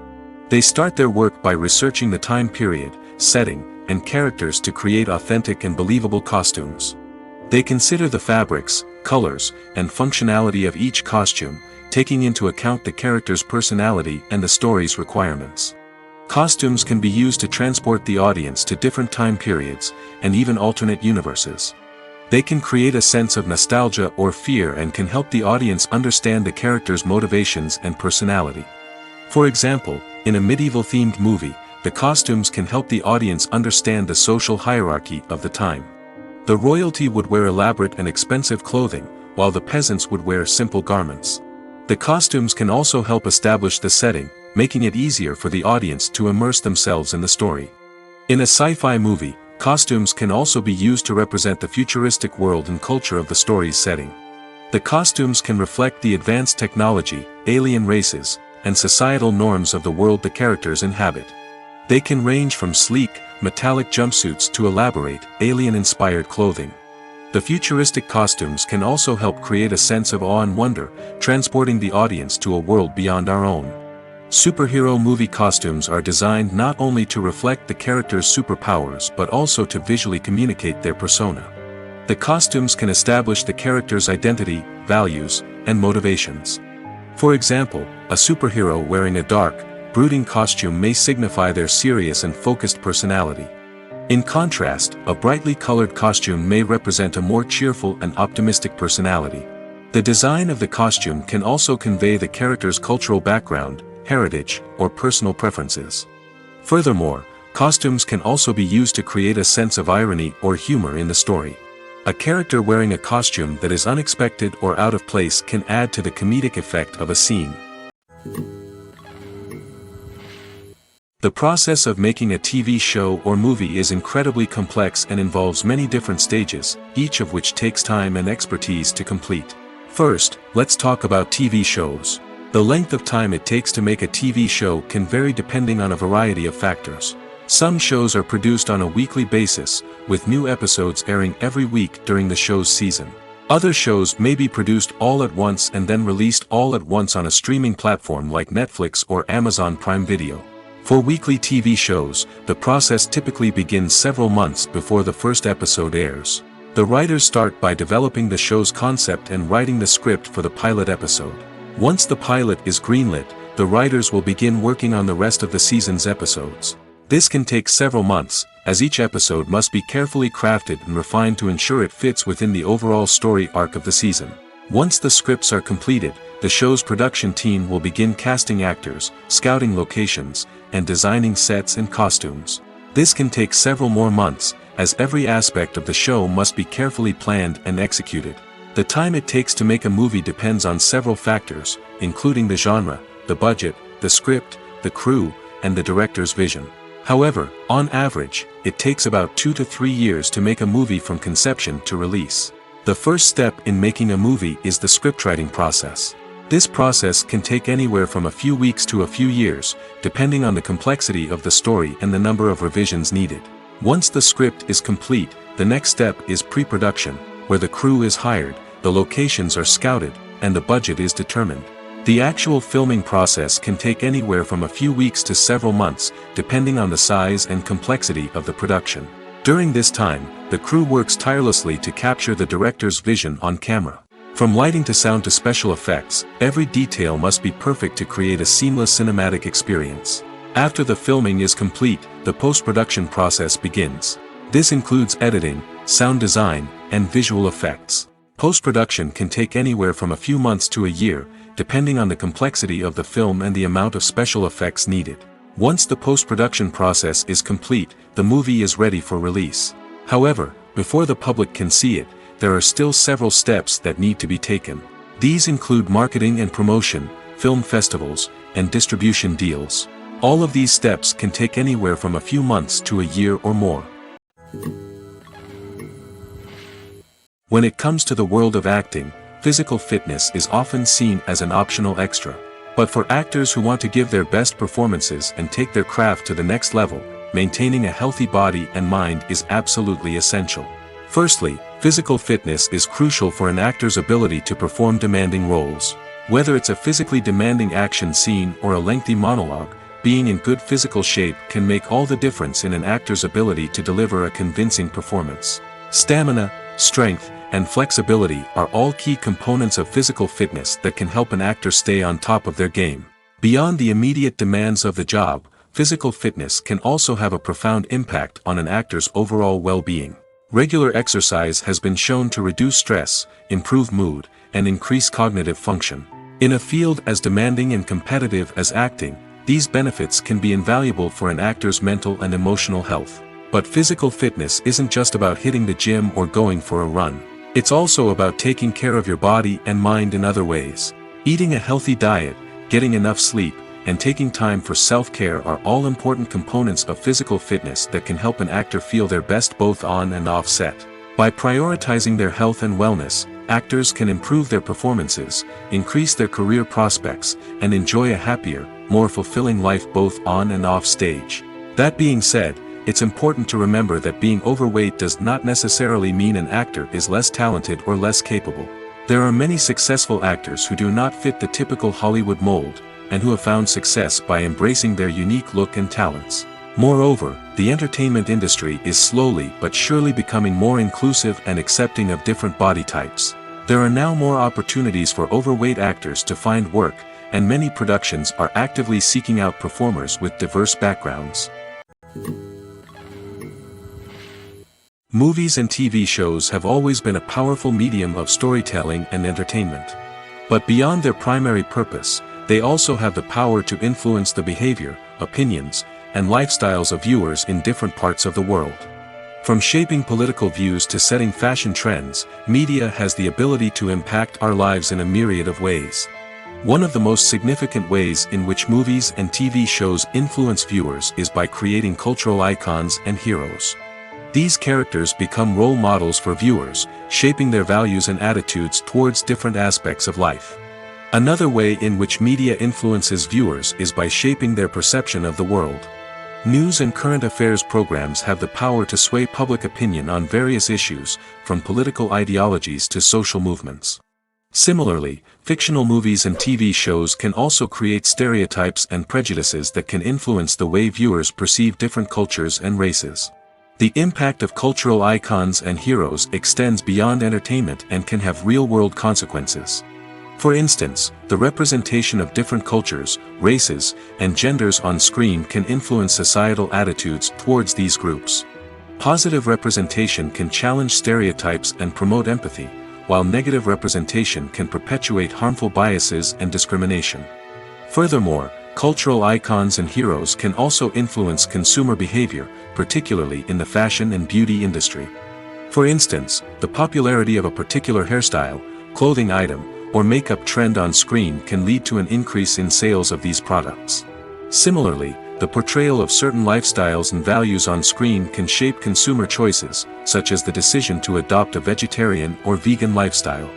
They start their work by researching the time period, setting, and characters to create authentic and believable costumes. They consider the fabrics, colors, and functionality of each costume, taking into account the character's personality and the story's requirements. Costumes can be used to transport the audience to different time periods, and even alternate universes. They can create a sense of nostalgia or fear and can help the audience understand the character's motivations and personality. For example, in a medieval-themed movie, the costumes can help the audience understand the social hierarchy of the time. The royalty would wear elaborate and expensive clothing, while the peasants would wear simple garments. The costumes can also help establish the setting, making it easier for the audience to immerse themselves in the story. In a sci-fi movie, costumes can also be used to represent the futuristic world and culture of the story's setting. The costumes can reflect the advanced technology, alien races, and societal norms of the world the characters inhabit. They can range from sleek, metallic jumpsuits to elaborate, alien-inspired clothing. The futuristic costumes can also help create a sense of awe and wonder, transporting the audience to a world beyond our own. Superhero movie costumes are designed not only to reflect the character's superpowers but also to visually communicate their persona. The costumes can establish the character's identity, values, and motivations. For example, a superhero wearing a dark, brooding costume may signify their serious and focused personality. In contrast, a brightly colored costume may represent a more cheerful and optimistic personality. The design of the costume can also convey the character's cultural background, heritage, or personal preferences. Furthermore, costumes can also be used to create a sense of irony or humor in the story. A character wearing a costume that is unexpected or out of place can add to the comedic effect of a scene. The process of making a TV show or movie is incredibly complex and involves many different stages, each of which takes time and expertise to complete. First, let's talk about TV shows. The length of time it takes to make a TV show can vary depending on a variety of factors. Some shows are produced on a weekly basis, with new episodes airing every week during the show's season. Other shows may be produced all at once and then released all at once on a streaming platform like Netflix or Amazon Prime Video. For weekly TV shows, the process typically begins several months before the first episode airs. The writers start by developing the show's concept and writing the script for the pilot episode. Once the pilot is greenlit, the writers will begin working on the rest of the season's episodes. This can take several months, as each episode must be carefully crafted and refined to ensure it fits within the overall story arc of the season. Once the scripts are completed, the show's production team will begin casting actors, scouting locations, and designing sets and costumes. This can take several more months, as every aspect of the show must be carefully planned and executed. The time it takes to make a movie depends on several factors, including the genre, the budget, the script, the crew, and the director's vision. However, on average, it takes about 2 to 3 years to make a movie from conception to release. The first step in making a movie is the scriptwriting process. This process can take anywhere from a few weeks to a few years, depending on the complexity of the story and the number of revisions needed. Once the script is complete, the next step is pre-production, where the crew is hired, the locations are scouted, and the budget is determined. The actual filming process can take anywhere from a few weeks to several months, depending on the size and complexity of the production. During this time, the crew works tirelessly to capture the director's vision on camera. From lighting to sound to special effects, every detail must be perfect to create a seamless cinematic experience. After the filming is complete, the post-production process begins. This includes editing, sound design, and visual effects. Post-production can take anywhere from a few months to a year, depending on the complexity of the film and the amount of special effects needed. Once the post-production process is complete, the movie is ready for release. However, before the public can see it, there are still several steps that need to be taken. These include marketing and promotion, film festivals, and distribution deals. All of these steps can take anywhere from a few months to a year or more. When it comes to the world of acting, physical fitness is often seen as an optional extra. But for actors who want to give their best performances and take their craft to the next level, maintaining a healthy body and mind is absolutely essential. Firstly, physical fitness is crucial for an actor's ability to perform demanding roles. Whether it's a physically demanding action scene or a lengthy monologue, being in good physical shape can make all the difference in an actor's ability to deliver a convincing performance. Stamina, strength, and flexibility are all key components of physical fitness that can help an actor stay on top of their game. Beyond the immediate demands of the job, physical fitness can also have a profound impact on an actor's overall well-being. Regular exercise has been shown to reduce stress, improve mood, and increase cognitive function. In a field as demanding and competitive as acting, these benefits can be invaluable for an actor's mental and emotional health. But physical fitness isn't just about hitting the gym or going for a run. It's also about taking care of your body and mind in other ways. Eating a healthy diet, getting enough sleep, and taking time for self-care are all important components of physical fitness that can help an actor feel their best both on and off set. By prioritizing their health and wellness, actors can improve their performances, increase their career prospects, and enjoy a happier, more fulfilling life both on and off stage. That being said, it's important to remember that being overweight does not necessarily mean an actor is less talented or less capable. There are many successful actors who do not fit the typical Hollywood mold, and who have found success by embracing their unique look and talents. Moreover, the entertainment industry is slowly but surely becoming more inclusive and accepting of different body types. There are now more opportunities for overweight actors to find work, and many productions are actively seeking out performers with diverse backgrounds. Movies and TV shows have always been a powerful medium of storytelling and entertainment. But beyond their primary purpose, they also have the power to influence the behavior, opinions, and lifestyles of viewers in different parts of the world. From shaping political views to setting fashion trends, media has the ability to impact our lives in a myriad of ways. One of the most significant ways in which movies and TV shows influence viewers is by creating cultural icons and heroes. These characters become role models for viewers, shaping their values and attitudes towards different aspects of life. Another way in which media influences viewers is by shaping their perception of the world. News and current affairs programs have the power to sway public opinion on various issues, from political ideologies to social movements. Similarly, fictional movies and TV shows can also create stereotypes and prejudices that can influence the way viewers perceive different cultures and races. The impact of cultural icons and heroes extends beyond entertainment and can have real-world consequences. For instance, the representation of different cultures, races, and genders on screen can influence societal attitudes towards these groups. Positive representation can challenge stereotypes and promote empathy, while negative representation can perpetuate harmful biases and discrimination. Furthermore, cultural icons and heroes can also influence consumer behavior, particularly in the fashion and beauty industry. For instance, the popularity of a particular hairstyle, clothing item, or makeup trend on screen can lead to an increase in sales of these products. Similarly, the portrayal of certain lifestyles and values on screen can shape consumer choices, such as the decision to adopt a vegetarian or vegan lifestyle.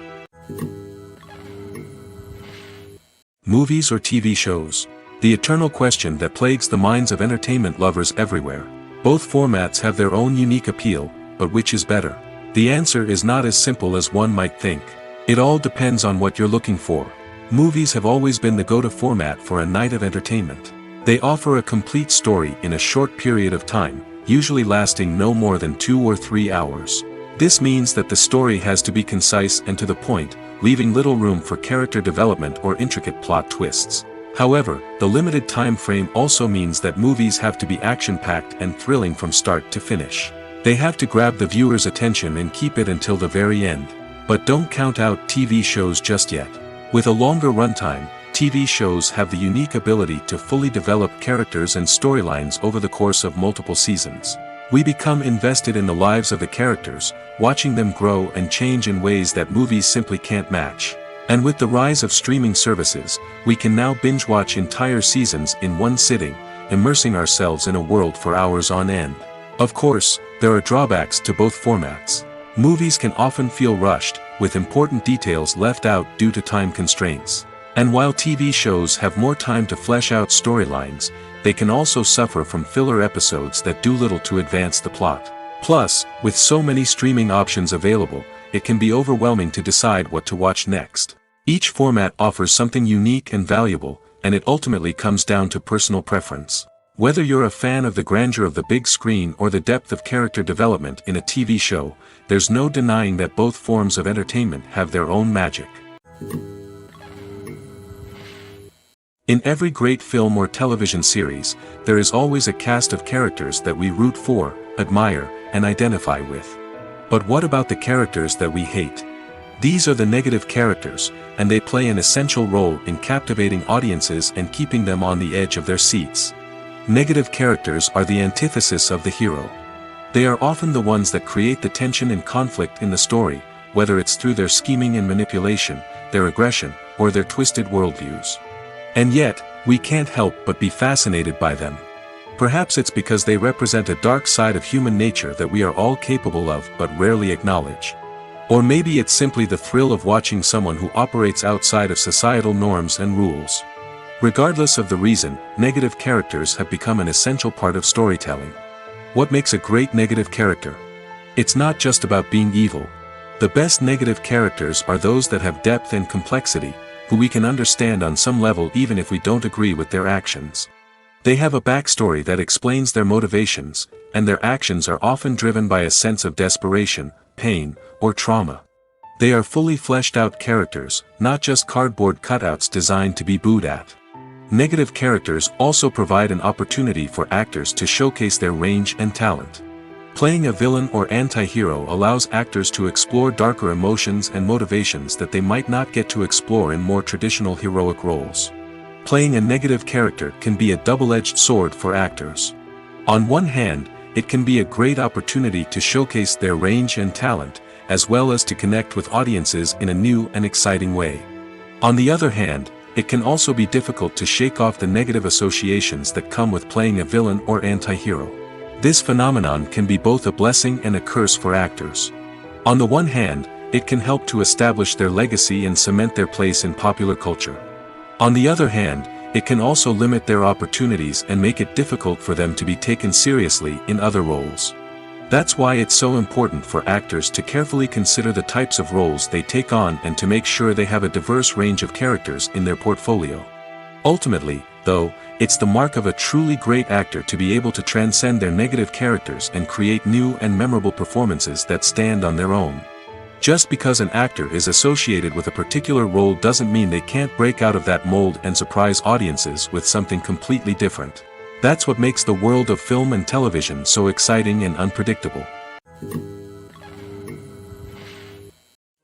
Movies or TV shows? The eternal question that plagues the minds of entertainment lovers everywhere. Both formats have their own unique appeal, but which is better? The answer is not as simple as one might think. It all depends on what you're looking for. Movies have always been the go-to format for a night of entertainment. They offer a complete story in a short period of time, usually lasting no more than 2 or 3 hours. This means that the story has to be concise and to the point, leaving little room for character development or intricate plot twists. However, the limited time frame also means that movies have to be action-packed and thrilling from start to finish. They have to grab the viewer's attention and keep it until the very end. But don't count out TV shows just yet. With a longer runtime, TV shows have the unique ability to fully develop characters and storylines over the course of multiple seasons. We become invested in the lives of the characters, watching them grow and change in ways that movies simply can't match. And with the rise of streaming services, we can now binge-watch entire seasons in one sitting, immersing ourselves in a world for hours on end. Of course, there are drawbacks to both formats. Movies can often feel rushed, with important details left out due to time constraints. And while TV shows have more time to flesh out storylines, they can also suffer from filler episodes that do little to advance the plot. Plus, with so many streaming options available, it can be overwhelming to decide what to watch next. Each format offers something unique and valuable, and it ultimately comes down to personal preference. Whether you're a fan of the grandeur of the big screen or the depth of character development in a TV show, there's no denying that both forms of entertainment have their own magic. In every great film or television series, there is always a cast of characters that we root for, admire, and identify with. But what about the characters that we hate? These are the negative characters, and they play an essential role in captivating audiences and keeping them on the edge of their seats. Negative characters are the antithesis of the hero. They are often the ones that create the tension and conflict in the story, whether it's through their scheming and manipulation, their aggression, or their twisted worldviews. And yet, we can't help but be fascinated by them. Perhaps it's because they represent a dark side of human nature that we are all capable of but rarely acknowledge. Or maybe it's simply the thrill of watching someone who operates outside of societal norms and rules. Regardless of the reason, negative characters have become an essential part of storytelling. What makes a great negative character? It's not just about being evil. The best negative characters are those that have depth and complexity, who we can understand on some level even if we don't agree with their actions. They have a backstory that explains their motivations, and their actions are often driven by a sense of desperation, pain, or trauma. They are fully fleshed out characters, not just cardboard cutouts designed to be booed at. Negative characters also provide an opportunity for actors to showcase their range and talent. Playing a villain or anti-hero allows actors to explore darker emotions and motivations that they might not get to explore in more traditional heroic roles. Playing a negative character can be a double-edged sword for actors. On one hand, it can be a great opportunity to showcase their range and talent, as well as to connect with audiences in a new and exciting way. On the other hand, it can also be difficult to shake off the negative associations that come with playing a villain or anti-hero. This phenomenon can be both a blessing and a curse for actors. On the one hand, it can help to establish their legacy and cement their place in popular culture. On the other hand, it can also limit their opportunities and make it difficult for them to be taken seriously in other roles. That's why it's so important for actors to carefully consider the types of roles they take on and to make sure they have a diverse range of characters in their portfolio. Ultimately, though, it's the mark of a truly great actor to be able to transcend their negative characters and create new and memorable performances that stand on their own. Just because an actor is associated with a particular role doesn't mean they can't break out of that mold and surprise audiences with something completely different. That's what makes the world of film and television so exciting and unpredictable.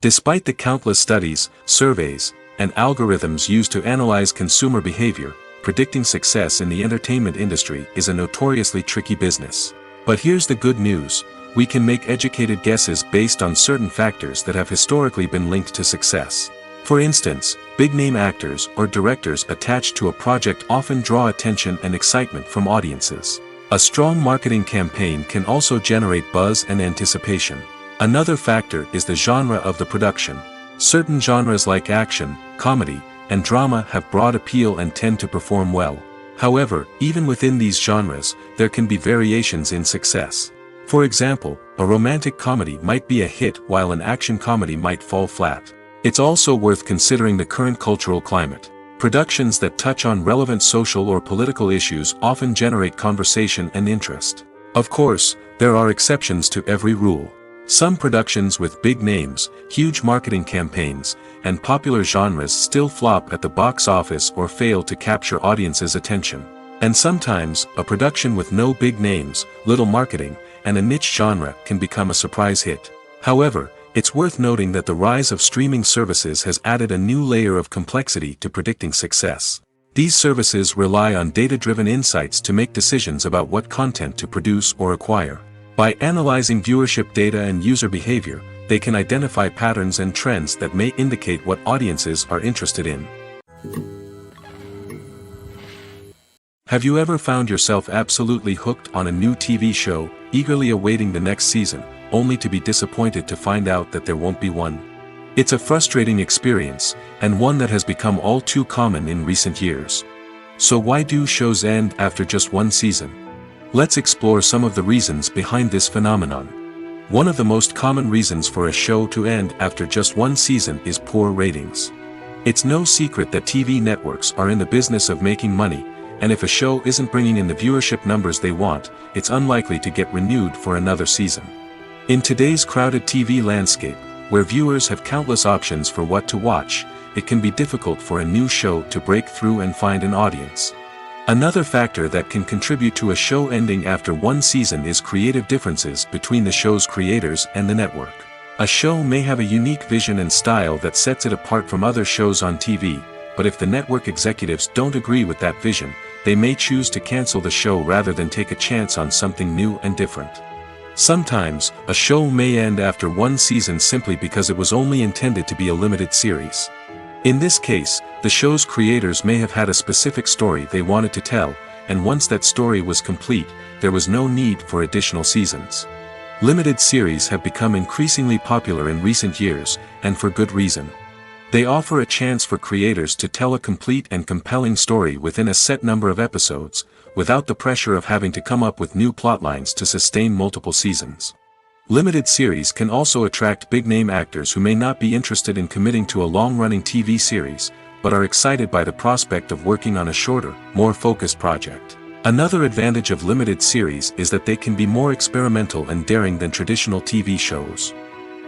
Despite the countless studies, surveys, and algorithms used to analyze consumer behavior, predicting success in the entertainment industry is a notoriously tricky business. But here's the good news: we can make educated guesses based on certain factors that have historically been linked to success. For instance, big-name actors or directors attached to a project often draw attention and excitement from audiences. A strong marketing campaign can also generate buzz and anticipation. Another factor is the genre of the production. Certain genres like action, comedy, and drama have broad appeal and tend to perform well. However, even within these genres, there can be variations in success. For example, a romantic comedy might be a hit while an action comedy might fall flat. It's also worth considering the current cultural climate. Productions that touch on relevant social or political issues often generate conversation and interest. Of course, there are exceptions to every rule. Some productions with big names, huge marketing campaigns, and popular genres still flop at the box office or fail to capture audiences' attention. And sometimes, a production with no big names, little marketing, and a niche genre can become a surprise hit. However, it's worth noting that the rise of streaming services has added a new layer of complexity to predicting success. These services rely on data-driven insights to make decisions about what content to produce or acquire. By analyzing viewership data and user behavior, they can identify patterns and trends that may indicate what audiences are interested in. Have you ever found yourself absolutely hooked on a new TV show, eagerly awaiting the next season, only to be disappointed to find out that there won't be one? It's a frustrating experience, and one that has become all too common in recent years. So why do shows end after just one season? Let's explore some of the reasons behind this phenomenon. One of the most common reasons for a show to end after just one season is poor ratings. It's no secret that TV networks are in the business of making money, and if a show isn't bringing in the viewership numbers they want, it's unlikely to get renewed for another season. In today's crowded TV landscape, where viewers have countless options for what to watch, it can be difficult for a new show to break through and find an audience. Another factor that can contribute to a show ending after one season is creative differences between the show's creators and the network. A show may have a unique vision and style that sets it apart from other shows on TV, but if the network executives don't agree with that vision, they may choose to cancel the show rather than take a chance on something new and different. Sometimes, a show may end after one season simply because it was only intended to be a limited series. In this case, the show's creators may have had a specific story they wanted to tell, and once that story was complete, there was no need for additional seasons. Limited series have become increasingly popular in recent years, and for good reason. They offer a chance for creators to tell a complete and compelling story within a set number of episodes, without the pressure of having to come up with new plotlines to sustain multiple seasons. Limited series can also attract big-name actors who may not be interested in committing to a long-running TV series, but are excited by the prospect of working on a shorter, more focused project. Another advantage of limited series is that they can be more experimental and daring than traditional TV shows.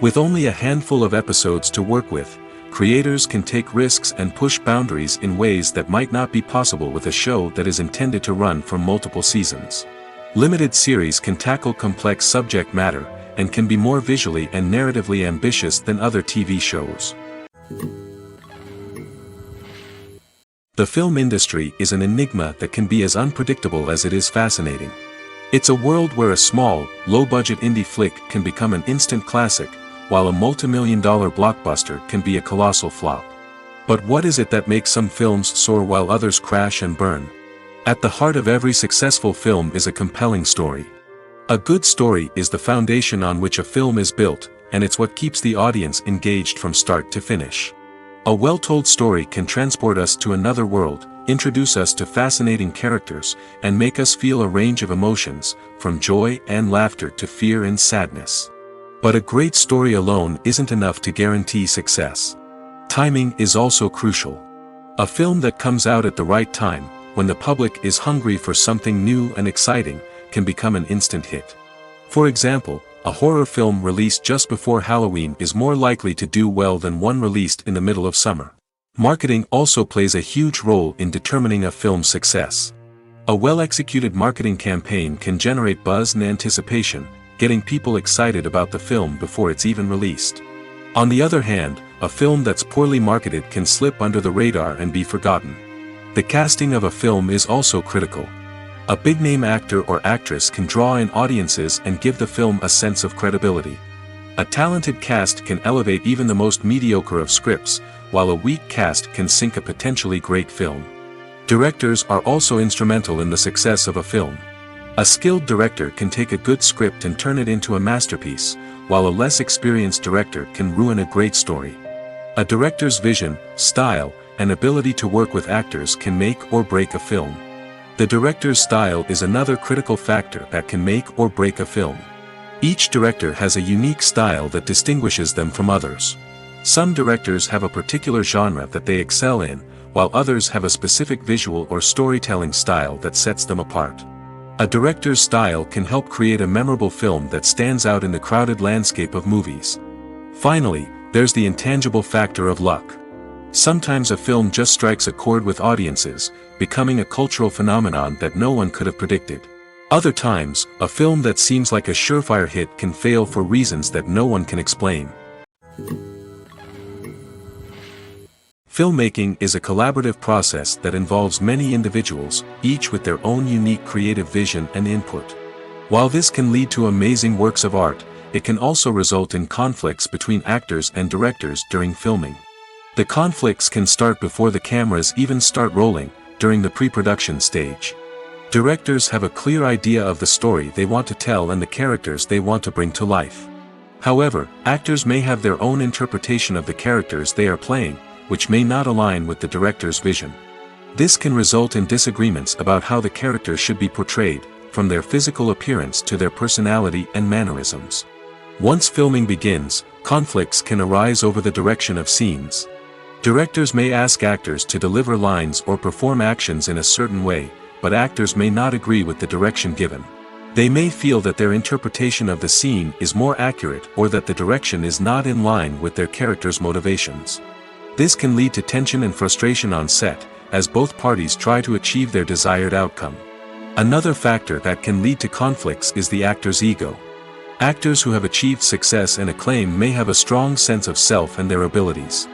With only a handful of episodes to work with, creators can take risks and push boundaries in ways that might not be possible with a show that is intended to run for multiple seasons. Limited series can tackle complex subject matter, and can be more visually and narratively ambitious than other TV shows. The film industry is an enigma that can be as unpredictable as it is fascinating. It's a world where a small, low-budget indie flick can become an instant classic, while a multi-million-dollar blockbuster can be a colossal flop. But what is it that makes some films soar while others crash and burn? At the heart of every successful film is a compelling story. A good story is the foundation on which a film is built, and it's what keeps the audience engaged from start to finish. A well-told story can transport us to another world, introduce us to fascinating characters, and make us feel a range of emotions, from joy and laughter to fear and sadness. But a great story alone isn't enough to guarantee success. Timing is also crucial. A film that comes out at the right time, when the public is hungry for something new and exciting, can become an instant hit. For example, a horror film released just before Halloween is more likely to do well than one released in the middle of summer. Marketing also plays a huge role in determining a film's success. A well-executed marketing campaign can generate buzz and anticipation, getting people excited about the film before it's even released. On the other hand, a film that's poorly marketed can slip under the radar and be forgotten. The casting of a film is also critical. A big-name actor or actress can draw in audiences and give the film a sense of credibility. A talented cast can elevate even the most mediocre of scripts, while a weak cast can sink a potentially great film. Directors are also instrumental in the success of a film. A skilled director can take a good script and turn it into a masterpiece, while a less experienced director can ruin a great story. A director's vision, style, and ability to work with actors can make or break a film. The director's style is another critical factor that can make or break a film. Each director has a unique style that distinguishes them from others. Some directors have a particular genre that they excel in, while others have a specific visual or storytelling style that sets them apart. A director's style can help create a memorable film that stands out in the crowded landscape of movies. Finally, there's the intangible factor of luck. Sometimes a film just strikes a chord with audiences, becoming a cultural phenomenon that no one could have predicted. Other times, a film that seems like a surefire hit can fail for reasons that no one can explain. Filmmaking is a collaborative process that involves many individuals, each with their own unique creative vision and input. While this can lead to amazing works of art, it can also result in conflicts between actors and directors during filming. The conflicts can start before the cameras even start rolling, during the pre-production stage. Directors have a clear idea of the story they want to tell and the characters they want to bring to life. However, actors may have their own interpretation of the characters they are playing, which may not align with the director's vision. This can result in disagreements about how the characters should be portrayed, from their physical appearance to their personality and mannerisms. Once filming begins, conflicts can arise over the direction of scenes. Directors may ask actors to deliver lines or perform actions in a certain way, but actors may not agree with the direction given. They may feel that their interpretation of the scene is more accurate or that the direction is not in line with their character's motivations. This can lead to tension and frustration on set, as both parties try to achieve their desired outcome. Another factor that can lead to conflicts is the actor's ego. Actors who have achieved success and acclaim may have a strong sense of self and their abilities.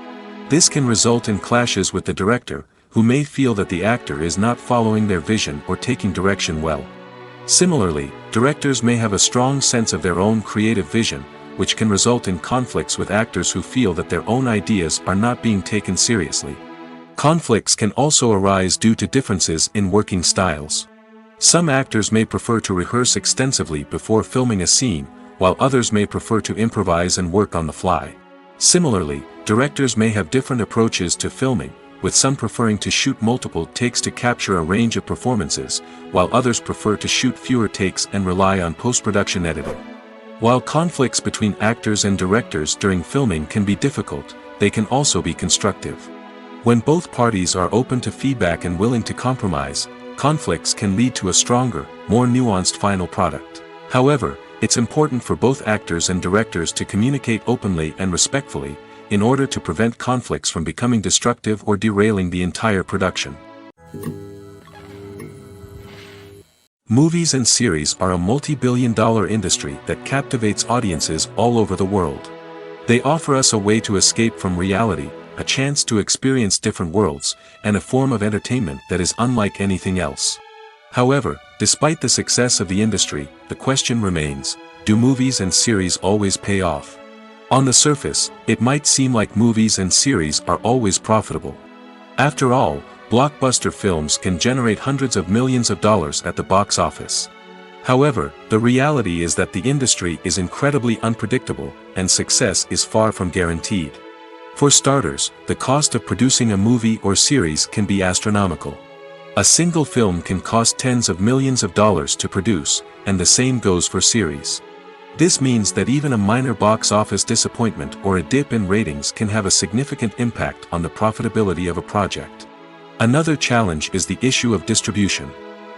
This can result in clashes with the director, who may feel that the actor is not following their vision or taking direction well. Similarly, directors may have a strong sense of their own creative vision, which can result in conflicts with actors who feel that their own ideas are not being taken seriously. Conflicts can also arise due to differences in working styles. Some actors may prefer to rehearse extensively before filming a scene, while others may prefer to improvise and work on the fly. Similarly, directors may have different approaches to filming, with some preferring to shoot multiple takes to capture a range of performances, while others prefer to shoot fewer takes and rely on post-production editing. While conflicts between actors and directors during filming can be difficult, they can also be constructive. When both parties are open to feedback and willing to compromise, conflicts can lead to a stronger, more nuanced final product. However, it's important for both actors and directors to communicate openly and respectfully, in order to prevent conflicts from becoming destructive or derailing the entire production. Movies and series are a multi-billion-dollar industry that captivates audiences all over the world. They offer us a way to escape from reality, a chance to experience different worlds, and a form of entertainment that is unlike anything else. However, despite the success of the industry, the question remains, do movies and series always pay off? On the surface, it might seem like movies and series are always profitable. After all, blockbuster films can generate hundreds of millions of dollars at the box office. However, the reality is that the industry is incredibly unpredictable, and success is far from guaranteed. For starters, the cost of producing a movie or series can be astronomical. A single film can cost tens of millions of dollars to produce, and the same goes for series. This means that even a minor box office disappointment or a dip in ratings can have a significant impact on the profitability of a project. Another challenge is the issue of distribution.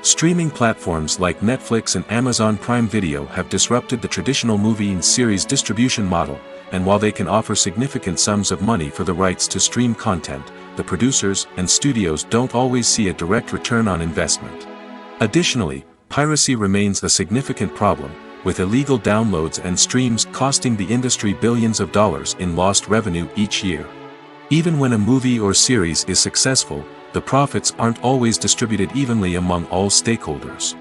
Streaming platforms like Netflix and Amazon Prime Video have disrupted the traditional movie and series distribution model, and while they can offer significant sums of money for the rights to stream content, the producers and studios don't always see a direct return on investment. Additionally, piracy remains a significant problem, with illegal downloads and streams costing the industry billions of dollars in lost revenue each year. Even when a movie or series is successful, the profits aren't always distributed evenly among all stakeholders.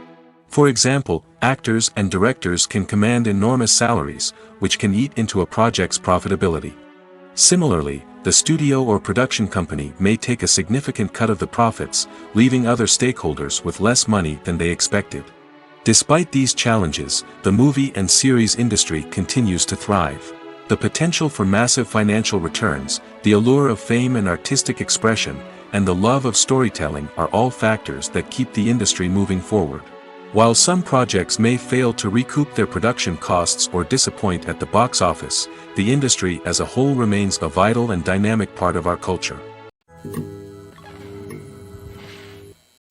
For example, actors and directors can command enormous salaries, which can eat into a project's profitability. Similarly, the studio or production company may take a significant cut of the profits, leaving other stakeholders with less money than they expected. Despite these challenges, the movie and series industry continues to thrive. The potential for massive financial returns, the allure of fame and artistic expression, and the love of storytelling are all factors that keep the industry moving forward. While some projects may fail to recoup their production costs or disappoint at the box office, the industry as a whole remains a vital and dynamic part of our culture.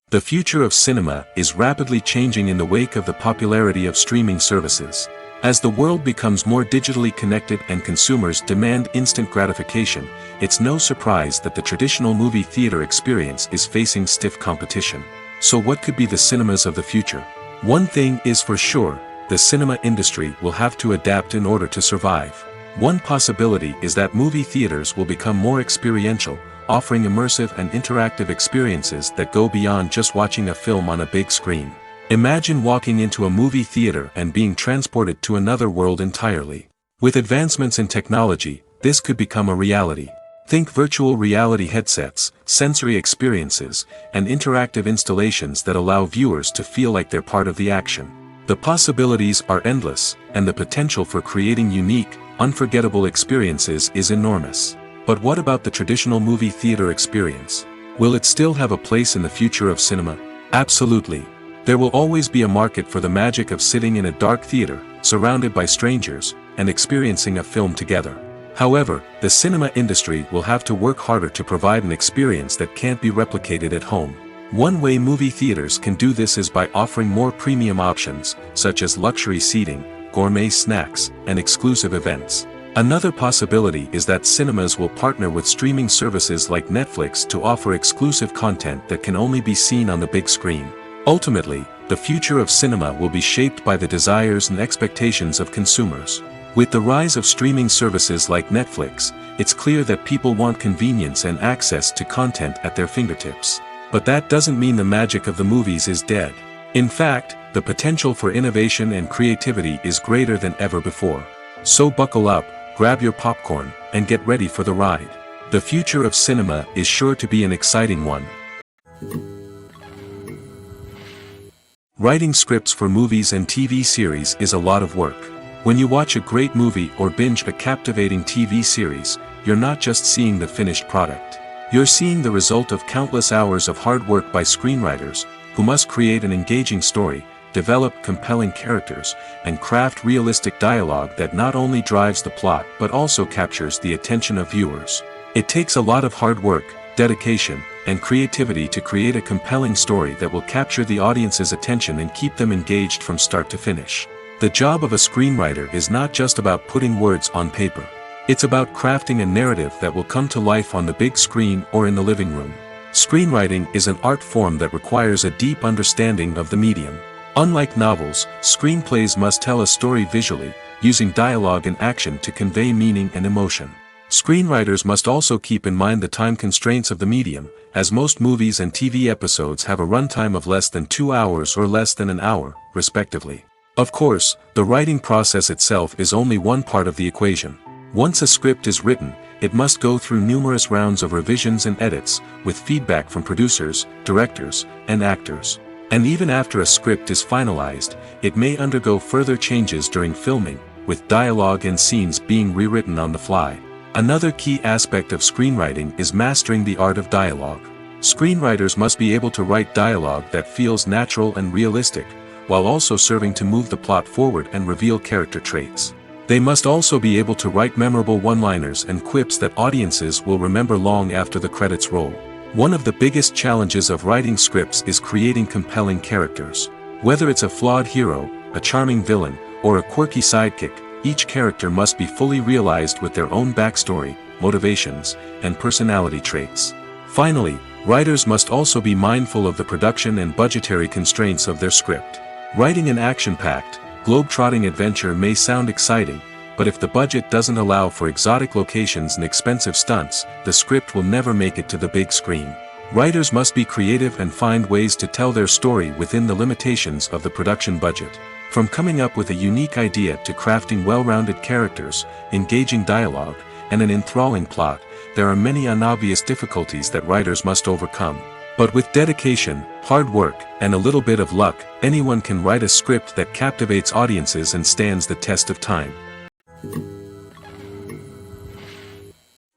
The future of cinema is rapidly changing in the wake of the popularity of streaming services. As the world becomes more digitally connected and consumers demand instant gratification, it's no surprise that the traditional movie theater experience is facing stiff competition. So what could be the cinemas of the future? One thing is for sure, the cinema industry will have to adapt in order to survive. One possibility is that movie theaters will become more experiential, offering immersive and interactive experiences that go beyond just watching a film on a big screen. Imagine walking into a movie theater and being transported to another world entirely. With advancements in technology, this could become a reality. Think virtual reality headsets, sensory experiences, and interactive installations that allow viewers to feel like they're part of the action. The possibilities are endless, and the potential for creating unique, unforgettable experiences is enormous. But what about the traditional movie theater experience? Will it still have a place in the future of cinema? Absolutely. There will always be a market for the magic of sitting in a dark theater, surrounded by strangers, and experiencing a film together. However, the cinema industry will have to work harder to provide an experience that can't be replicated at home. One way movie theaters can do this is by offering more premium options, such as luxury seating, gourmet snacks, and exclusive events. Another possibility is that cinemas will partner with streaming services like Netflix to offer exclusive content that can only be seen on the big screen. Ultimately, the future of cinema will be shaped by the desires and expectations of consumers. With the rise of streaming services like Netflix, it's clear that people want convenience and access to content at their fingertips. But that doesn't mean the magic of the movies is dead. In fact, the potential for innovation and creativity is greater than ever before. So buckle up, grab your popcorn, and get ready for the ride. The future of cinema is sure to be an exciting one. Writing scripts for movies and TV series is a lot of work. When you watch a great movie or binge a captivating TV series, you're not just seeing the finished product. You're seeing the result of countless hours of hard work by screenwriters, who must create an engaging story, develop compelling characters, and craft realistic dialogue that not only drives the plot but also captures the attention of viewers. It takes a lot of hard work, dedication, and creativity to create a compelling story that will capture the audience's attention and keep them engaged from start to finish. The job of a screenwriter is not just about putting words on paper. It's about crafting a narrative that will come to life on the big screen or in the living room. Screenwriting is an art form that requires a deep understanding of the medium. Unlike novels, screenplays must tell a story visually, using dialogue and action to convey meaning and emotion. Screenwriters must also keep in mind the time constraints of the medium, as most movies and TV episodes have a runtime of less than 2 hours or less than an hour, respectively. Of course, the writing process itself is only one part of the equation. Once a script is written, it must go through numerous rounds of revisions and edits, with feedback from producers, directors, and actors. And even after a script is finalized, it may undergo further changes during filming, with dialogue and scenes being rewritten on the fly. Another key aspect of screenwriting is mastering the art of dialogue. Screenwriters must be able to write dialogue that feels natural and realistic, while also serving to move the plot forward and reveal character traits. They must also be able to write memorable one-liners and quips that audiences will remember long after the credits roll. One of the biggest challenges of writing scripts is creating compelling characters. Whether it's a flawed hero, a charming villain, or a quirky sidekick, each character must be fully realized with their own backstory, motivations, and personality traits. Finally, writers must also be mindful of the production and budgetary constraints of their script. Writing an action-packed, globe-trotting adventure may sound exciting, but if the budget doesn't allow for exotic locations and expensive stunts, the script will never make it to the big screen. Writers must be creative and find ways to tell their story within the limitations of the production budget. From coming up with a unique idea to crafting well-rounded characters, engaging dialogue, and an enthralling plot, there are many unobvious difficulties that writers must overcome. But with dedication, hard work, and a little bit of luck, anyone can write a script that captivates audiences and stands the test of time.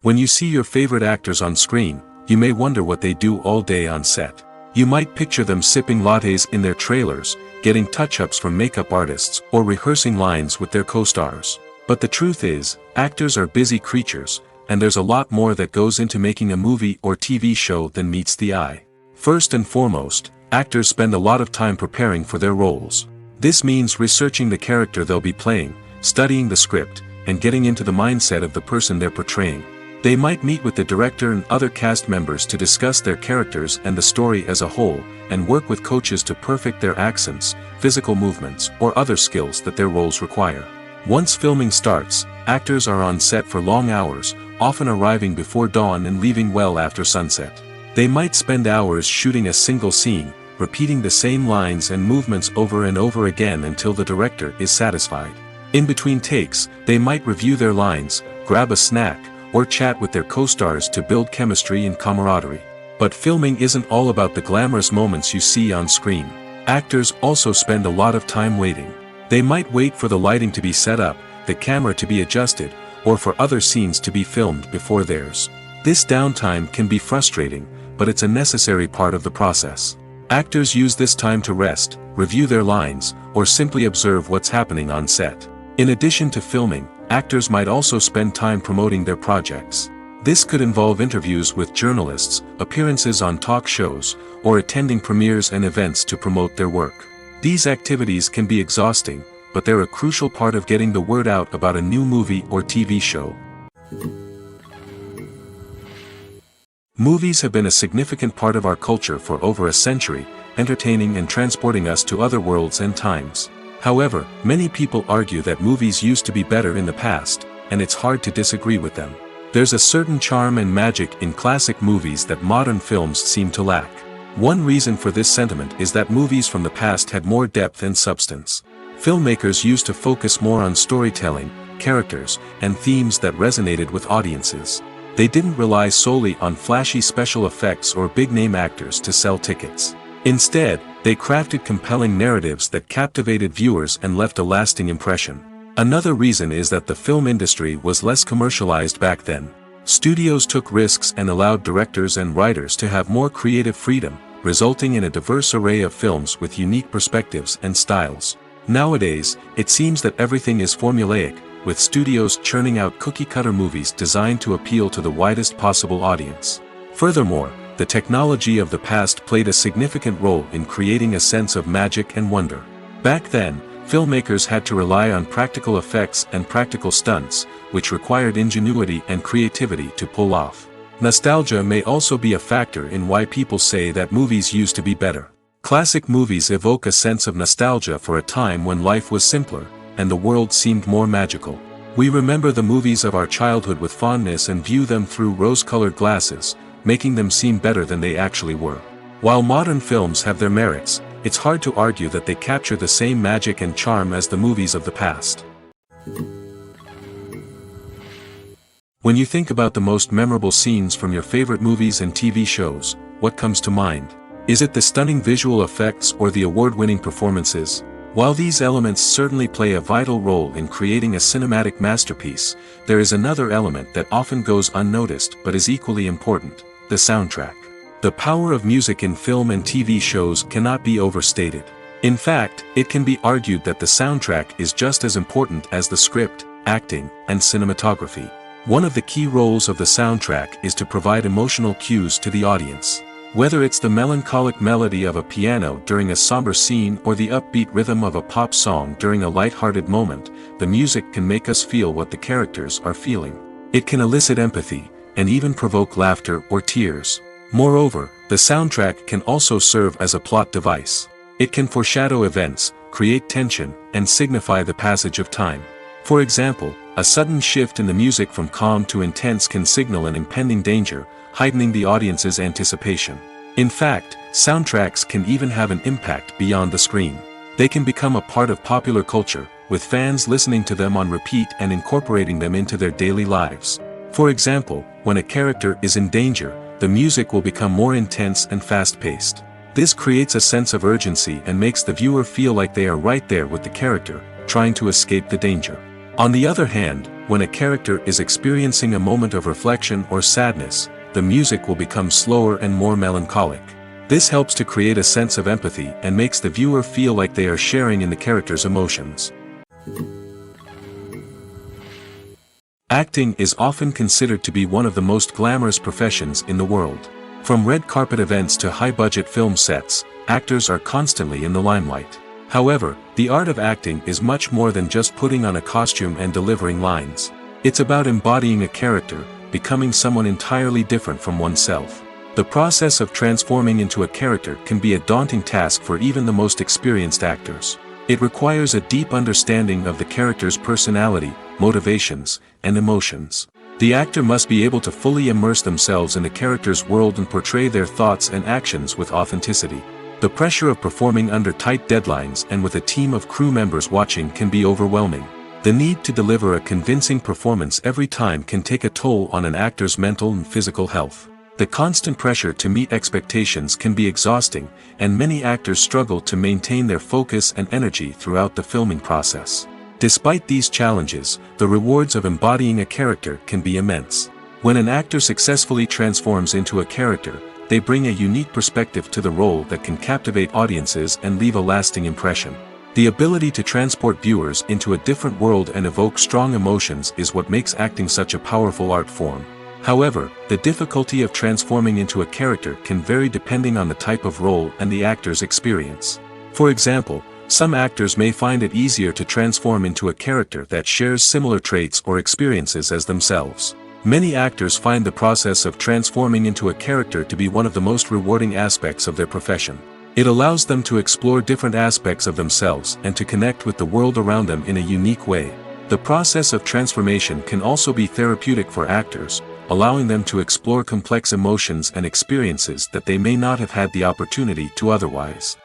When you see your favorite actors on screen, you may wonder what they do all day on set. You might picture them sipping lattes in their trailers, getting touch-ups from makeup artists, or rehearsing lines with their co-stars. But the truth is, actors are busy creatures, and there's a lot more that goes into making a movie or TV show than meets the eye. First and foremost, actors spend a lot of time preparing for their roles. This means researching the character they'll be playing, studying the script, and getting into the mindset of the person they're portraying. They might meet with the director and other cast members to discuss their characters and the story as a whole, and work with coaches to perfect their accents, physical movements, or other skills that their roles require. Once filming starts, actors are on set for long hours, often arriving before dawn and leaving well after sunset. They might spend hours shooting a single scene, repeating the same lines and movements over and over again until the director is satisfied. In between takes, they might review their lines, grab a snack, or chat with their co-stars to build chemistry and camaraderie. But filming isn't all about the glamorous moments you see on screen. Actors also spend a lot of time waiting. They might wait for the lighting to be set up, the camera to be adjusted, or for other scenes to be filmed before theirs. This downtime can be frustrating, but it's a necessary part of the process. Actors use this time to rest, review their lines, or simply observe what's happening on set. In addition to filming, actors might also spend time promoting their projects. This could involve interviews with journalists, appearances on talk shows, or attending premieres and events to promote their work. These activities can be exhausting, but they're a crucial part of getting the word out about a new movie or TV show. Movies have been a significant part of our culture for over a century, entertaining and transporting us to other worlds and times. However, many people argue that movies used to be better in the past, and it's hard to disagree with them. There's a certain charm and magic in classic movies that modern films seem to lack. One reason for this sentiment is that movies from the past had more depth and substance. Filmmakers used to focus more on storytelling, characters, and themes that resonated with audiences. They didn't rely solely on flashy special effects or big-name actors to sell tickets. Instead, they crafted compelling narratives that captivated viewers and left a lasting impression. Another reason is that the film industry was less commercialized back then. Studios took risks and allowed directors and writers to have more creative freedom, resulting in a diverse array of films with unique perspectives and styles. Nowadays, it seems that everything is formulaic, with studios churning out cookie-cutter movies designed to appeal to the widest possible audience. Furthermore, the technology of the past played a significant role in creating a sense of magic and wonder. Back then, filmmakers had to rely on practical effects and practical stunts, which required ingenuity and creativity to pull off. Nostalgia may also be a factor in why people say that movies used to be better. Classic movies evoke a sense of nostalgia for a time when life was simpler, and the world seemed more magical. We remember the movies of our childhood with fondness and view them through rose-colored glasses, making them seem better than they actually were. While modern films have their merits, it's hard to argue that they capture the same magic and charm as the movies of the past. When you think about the most memorable scenes from your favorite movies and TV shows, what comes to mind? Is it the stunning visual effects or the award-winning performances? While these elements certainly play a vital role in creating a cinematic masterpiece, there is another element that often goes unnoticed but is equally important: the soundtrack. The power of music in film and TV shows cannot be overstated. In fact, it can be argued that the soundtrack is just as important as the script, acting, and cinematography. One of the key roles of the soundtrack is to provide emotional cues to the audience. Whether it's the melancholic melody of a piano during a somber scene or the upbeat rhythm of a pop song during a light-hearted moment, the music can make us feel what the characters are feeling. It can elicit empathy, and even provoke laughter or tears. Moreover, the soundtrack can also serve as a plot device. It can foreshadow events, create tension, and signify the passage of time. For example, a sudden shift in the music from calm to intense can signal an impending danger, heightening the audience's anticipation. In fact, soundtracks can even have an impact beyond the screen. They can become a part of popular culture, with fans listening to them on repeat and incorporating them into their daily lives. For example, when a character is in danger, the music will become more intense and fast-paced. This creates a sense of urgency and makes the viewer feel like they are right there with the character, trying to escape the danger. On the other hand, when a character is experiencing a moment of reflection or sadness, the music will become slower and more melancholic. This helps to create a sense of empathy and makes the viewer feel like they are sharing in the character's emotions. Acting is often considered to be one of the most glamorous professions in the world. From red carpet events to high-budget film sets, actors are constantly in the limelight. However, the art of acting is much more than just putting on a costume and delivering lines. It's about embodying a character, becoming someone entirely different from oneself. The process of transforming into a character can be a daunting task for even the most experienced actors. It requires a deep understanding of the character's personality, motivations, and emotions. The actor must be able to fully immerse themselves in the character's world and portray their thoughts and actions with authenticity. The pressure of performing under tight deadlines and with a team of crew members watching can be overwhelming. The need to deliver a convincing performance every time can take a toll on an actor's mental and physical health. The constant pressure to meet expectations can be exhausting, and many actors struggle to maintain their focus and energy throughout the filming process. Despite these challenges, the rewards of embodying a character can be immense. When an actor successfully transforms into a character, they bring a unique perspective to the role that can captivate audiences and leave a lasting impression. The ability to transport viewers into a different world and evoke strong emotions is what makes acting such a powerful art form. However, the difficulty of transforming into a character can vary depending on the type of role and the actor's experience. For example, some actors may find it easier to transform into a character that shares similar traits or experiences as themselves. Many actors find the process of transforming into a character to be one of the most rewarding aspects of their profession. It allows them to explore different aspects of themselves and to connect with the world around them in a unique way. The process of transformation can also be therapeutic for actors, allowing them to explore complex emotions and experiences that they may not have had the opportunity to otherwise.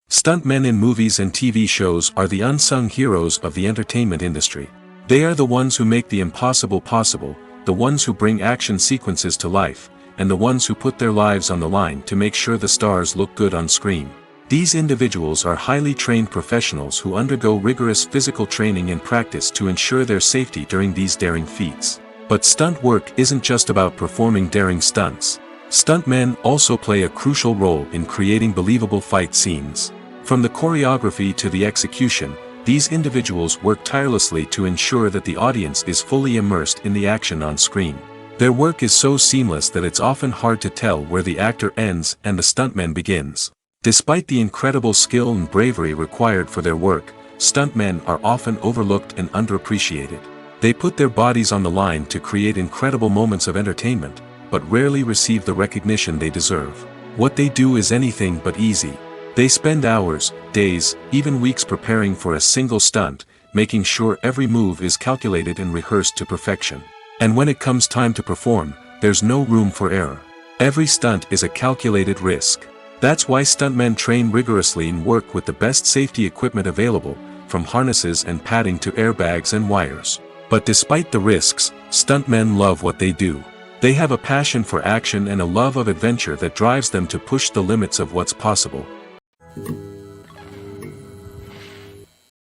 Stuntmen in movies and TV shows are the unsung heroes of the entertainment industry. They are the ones who make the impossible possible, the ones who bring action sequences to life, and the ones who put their lives on the line to make sure the stars look good on screen. These individuals are highly trained professionals who undergo rigorous physical training and practice to ensure their safety during these daring feats. But stunt work isn't just about performing daring stunts. Stuntmen also play a crucial role in creating believable fight scenes. From the choreography to the execution, these individuals work tirelessly to ensure that the audience is fully immersed in the action on screen. Their work is so seamless that it's often hard to tell where the actor ends and the stuntman begins. Despite the incredible skill and bravery required for their work, stuntmen are often overlooked and underappreciated. They put their bodies on the line to create incredible moments of entertainment, but rarely receive the recognition they deserve. What they do is anything but easy. They spend hours, days, even weeks preparing for a single stunt, making sure every move is calculated and rehearsed to perfection. And when it comes time to perform, there's no room for error. Every stunt is a calculated risk. That's why stuntmen train rigorously and work with the best safety equipment available, from harnesses and padding to airbags and wires. But despite the risks, stuntmen love what they do. They have a passion for action and a love of adventure that drives them to push the limits of what's possible.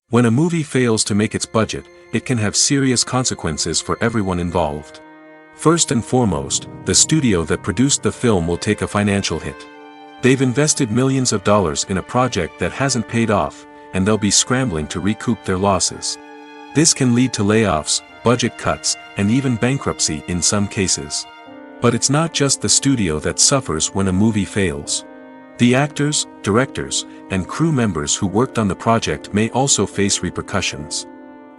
When a movie fails to make its budget, it can have serious consequences for everyone involved. First and foremost, the studio that produced the film will take a financial hit. They've invested millions of dollars in a project that hasn't paid off, and they'll be scrambling to recoup their losses. This can lead to layoffs, budget cuts, and even bankruptcy in some cases. But it's not just the studio that suffers when a movie fails. The actors, directors, and crew members who worked on the project may also face repercussions.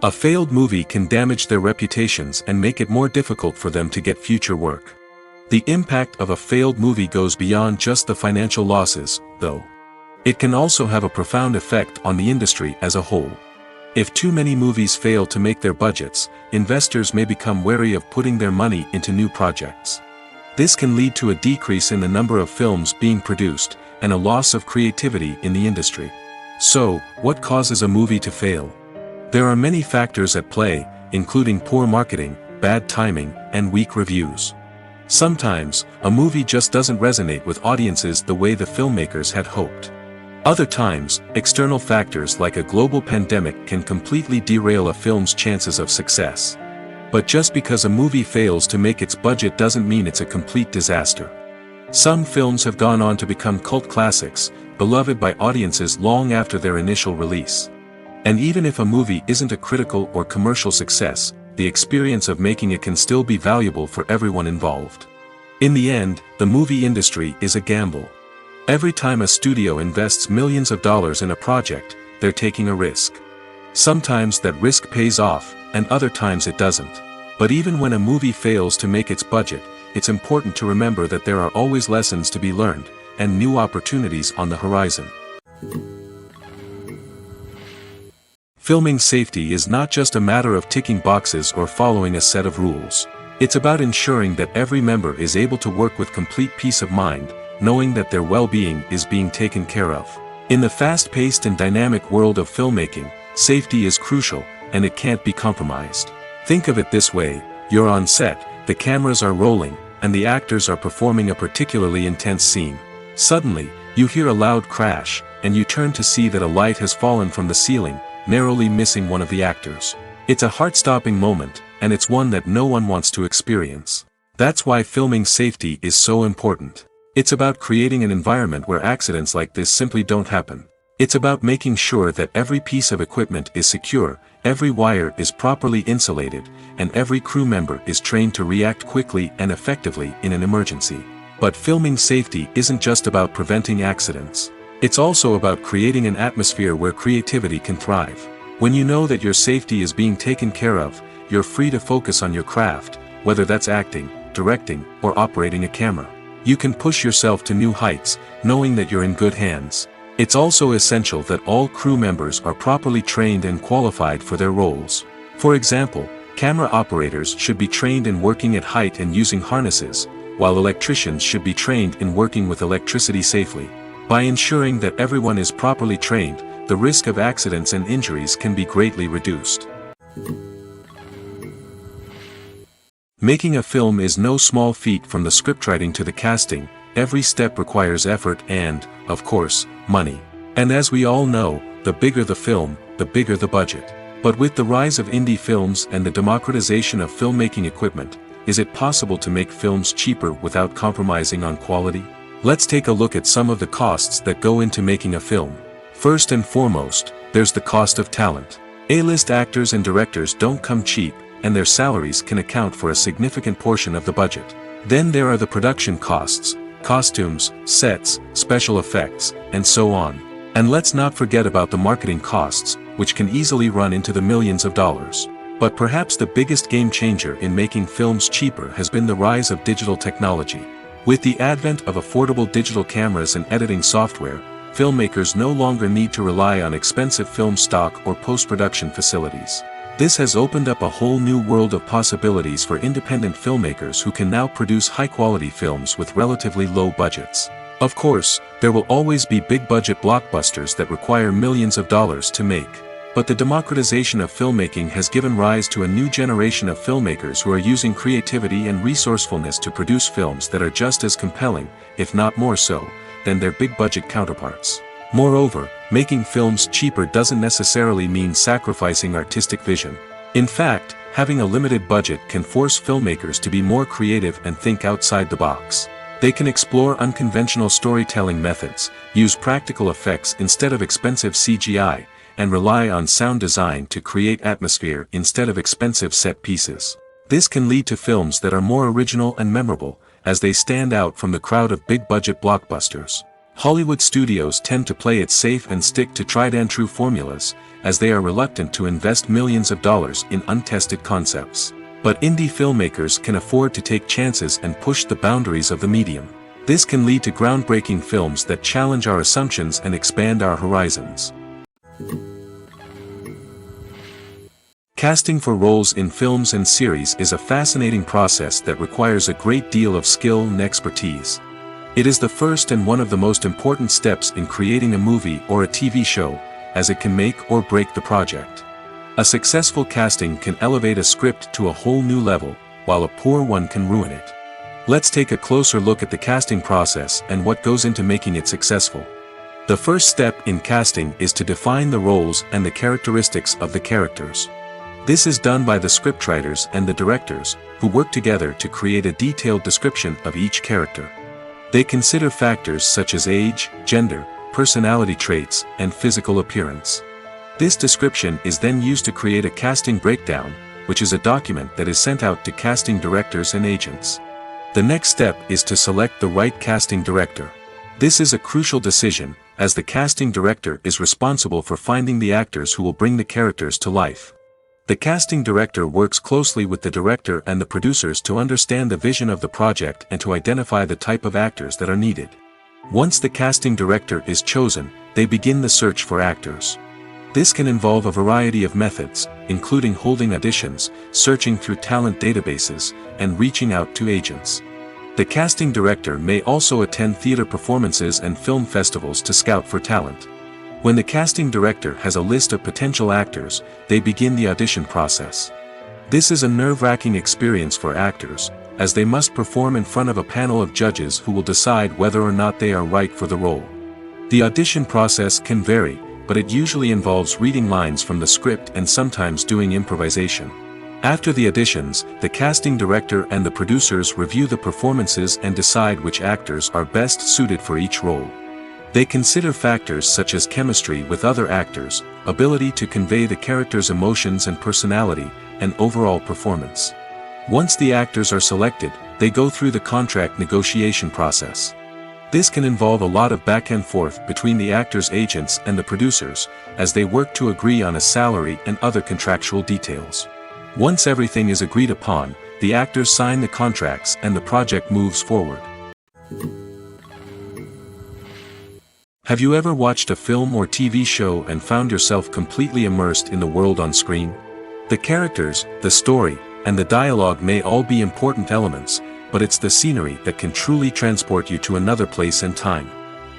A failed movie can damage their reputations and make it more difficult for them to get future work. The impact of a failed movie goes beyond just the financial losses, though. It can also have a profound effect on the industry as a whole. If too many movies fail to make their budgets, investors may become wary of putting their money into new projects. This can lead to a decrease in the number of films being produced, and a loss of creativity in the industry. So, what causes a movie to fail? There are many factors at play, including poor marketing, bad timing, and weak reviews. Sometimes, a movie just doesn't resonate with audiences the way the filmmakers had hoped. Other times, external factors like a global pandemic can completely derail a film's chances of success. But just because a movie fails to make its budget doesn't mean it's a complete disaster. Some films have gone on to become cult classics, beloved by audiences long after their initial release. And even if a movie isn't a critical or commercial success, the experience of making it can still be valuable for everyone involved. In the end, the movie industry is a gamble. Every time a studio invests millions of dollars in a project, they're taking a risk. Sometimes that risk pays off, and other times it doesn't. But even when a movie fails to make its budget, it's important to remember that there are always lessons to be learned, and new opportunities on the horizon. Filming safety is not just a matter of ticking boxes or following a set of rules. It's about ensuring that every member is able to work with complete peace of mind, knowing that their well-being is being taken care of. In the fast-paced and dynamic world of filmmaking, safety is crucial, and it can't be compromised. Think of it this way: you're on set, the cameras are rolling, and the actors are performing a particularly intense scene. Suddenly, you hear a loud crash, and you turn to see that a light has fallen from the ceiling, narrowly missing one of the actors. It's a heart-stopping moment, and it's one that no one wants to experience. That's why filming safety is so important. It's about creating an environment where accidents like this simply don't happen. It's about making sure that every piece of equipment is secure, every wire is properly insulated, and every crew member is trained to react quickly and effectively in an emergency. But filming safety isn't just about preventing accidents. It's also about creating an atmosphere where creativity can thrive. When you know that your safety is being taken care of, you're free to focus on your craft, whether that's acting, directing, or operating a camera. You can push yourself to new heights, knowing that you're in good hands. It's also essential that all crew members are properly trained and qualified for their roles. For example, camera operators should be trained in working at height and using harnesses, while electricians should be trained in working with electricity safely. By ensuring that everyone is properly trained, the risk of accidents and injuries can be greatly reduced. Making a film is no small feat. From the scriptwriting to the casting, every step requires effort and, of course, money. And as we all know, the bigger the film, the bigger the budget. But with the rise of indie films and the democratization of filmmaking equipment, is it possible to make films cheaper without compromising on quality? Let's take a look at some of the costs that go into making a film. First and foremost, there's the cost of talent. A-list actors and directors don't come cheap, and their salaries can account for a significant portion of the budget. Then there are the production costs, costumes, sets, special effects, and so on. And let's not forget about the marketing costs, which can easily run into the millions of dollars. But perhaps the biggest game changer in making films cheaper has been the rise of digital technology. With the advent of affordable digital cameras and editing software, filmmakers no longer need to rely on expensive film stock or post-production facilities. This has opened up a whole new world of possibilities for independent filmmakers who can now produce high-quality films with relatively low budgets. Of course, there will always be big-budget blockbusters that require millions of dollars to make. But the democratization of filmmaking has given rise to a new generation of filmmakers who are using creativity and resourcefulness to produce films that are just as compelling, if not more so, than their big-budget counterparts. Moreover, making films cheaper doesn't necessarily mean sacrificing artistic vision. In fact, having a limited budget can force filmmakers to be more creative and think outside the box. They can explore unconventional storytelling methods, use practical effects instead of expensive CGI, and rely on sound design to create atmosphere instead of expensive set pieces. This can lead to films that are more original and memorable, as they stand out from the crowd of big-budget blockbusters. Hollywood studios tend to play it safe and stick to tried-and-true formulas, as they are reluctant to invest millions of dollars in untested concepts. But indie filmmakers can afford to take chances and push the boundaries of the medium. This can lead to groundbreaking films that challenge our assumptions and expand our horizons. Casting for roles in films and series is a fascinating process that requires a great deal of skill and expertise. It is the first and one of the most important steps in creating a movie or a TV show, as it can make or break the project. A successful casting can elevate a script to a whole new level, while a poor one can ruin it. Let's take a closer look at the casting process and what goes into making it successful. The first step in casting is to define the roles and the characteristics of the characters. This is done by the scriptwriters and the directors, who work together to create a detailed description of each character. They consider factors such as age, gender, personality traits, and physical appearance. This description is then used to create a casting breakdown, which is a document that is sent out to casting directors and agents. The next step is to select the right casting director. This is a crucial decision, as the casting director is responsible for finding the actors who will bring the characters to life. The casting director works closely with the director and the producers to understand the vision of the project and to identify the type of actors that are needed. Once the casting director is chosen, they begin the search for actors. This can involve a variety of methods, including holding auditions, searching through talent databases, and reaching out to agents. The casting director may also attend theater performances and film festivals to scout for talent. When the casting director has a list of potential actors, they begin the audition process. This is a nerve-wracking experience for actors, as they must perform in front of a panel of judges who will decide whether or not they are right for the role. The audition process can vary, but it usually involves reading lines from the script and sometimes doing improvisation. After the auditions, the casting director and the producers review the performances and decide which actors are best suited for each role. They consider factors such as chemistry with other actors, ability to convey the character's emotions and personality, and overall performance. Once the actors are selected, they go through the contract negotiation process. This can involve a lot of back and forth between the actors' agents and the producers, as they work to agree on a salary and other contractual details. Once everything is agreed upon, the actors sign the contracts and the project moves forward. Have you ever watched a film or TV show and found yourself completely immersed in the world on screen? The characters, the story, and the dialogue may all be important elements, but it's the scenery that can truly transport you to another place and time.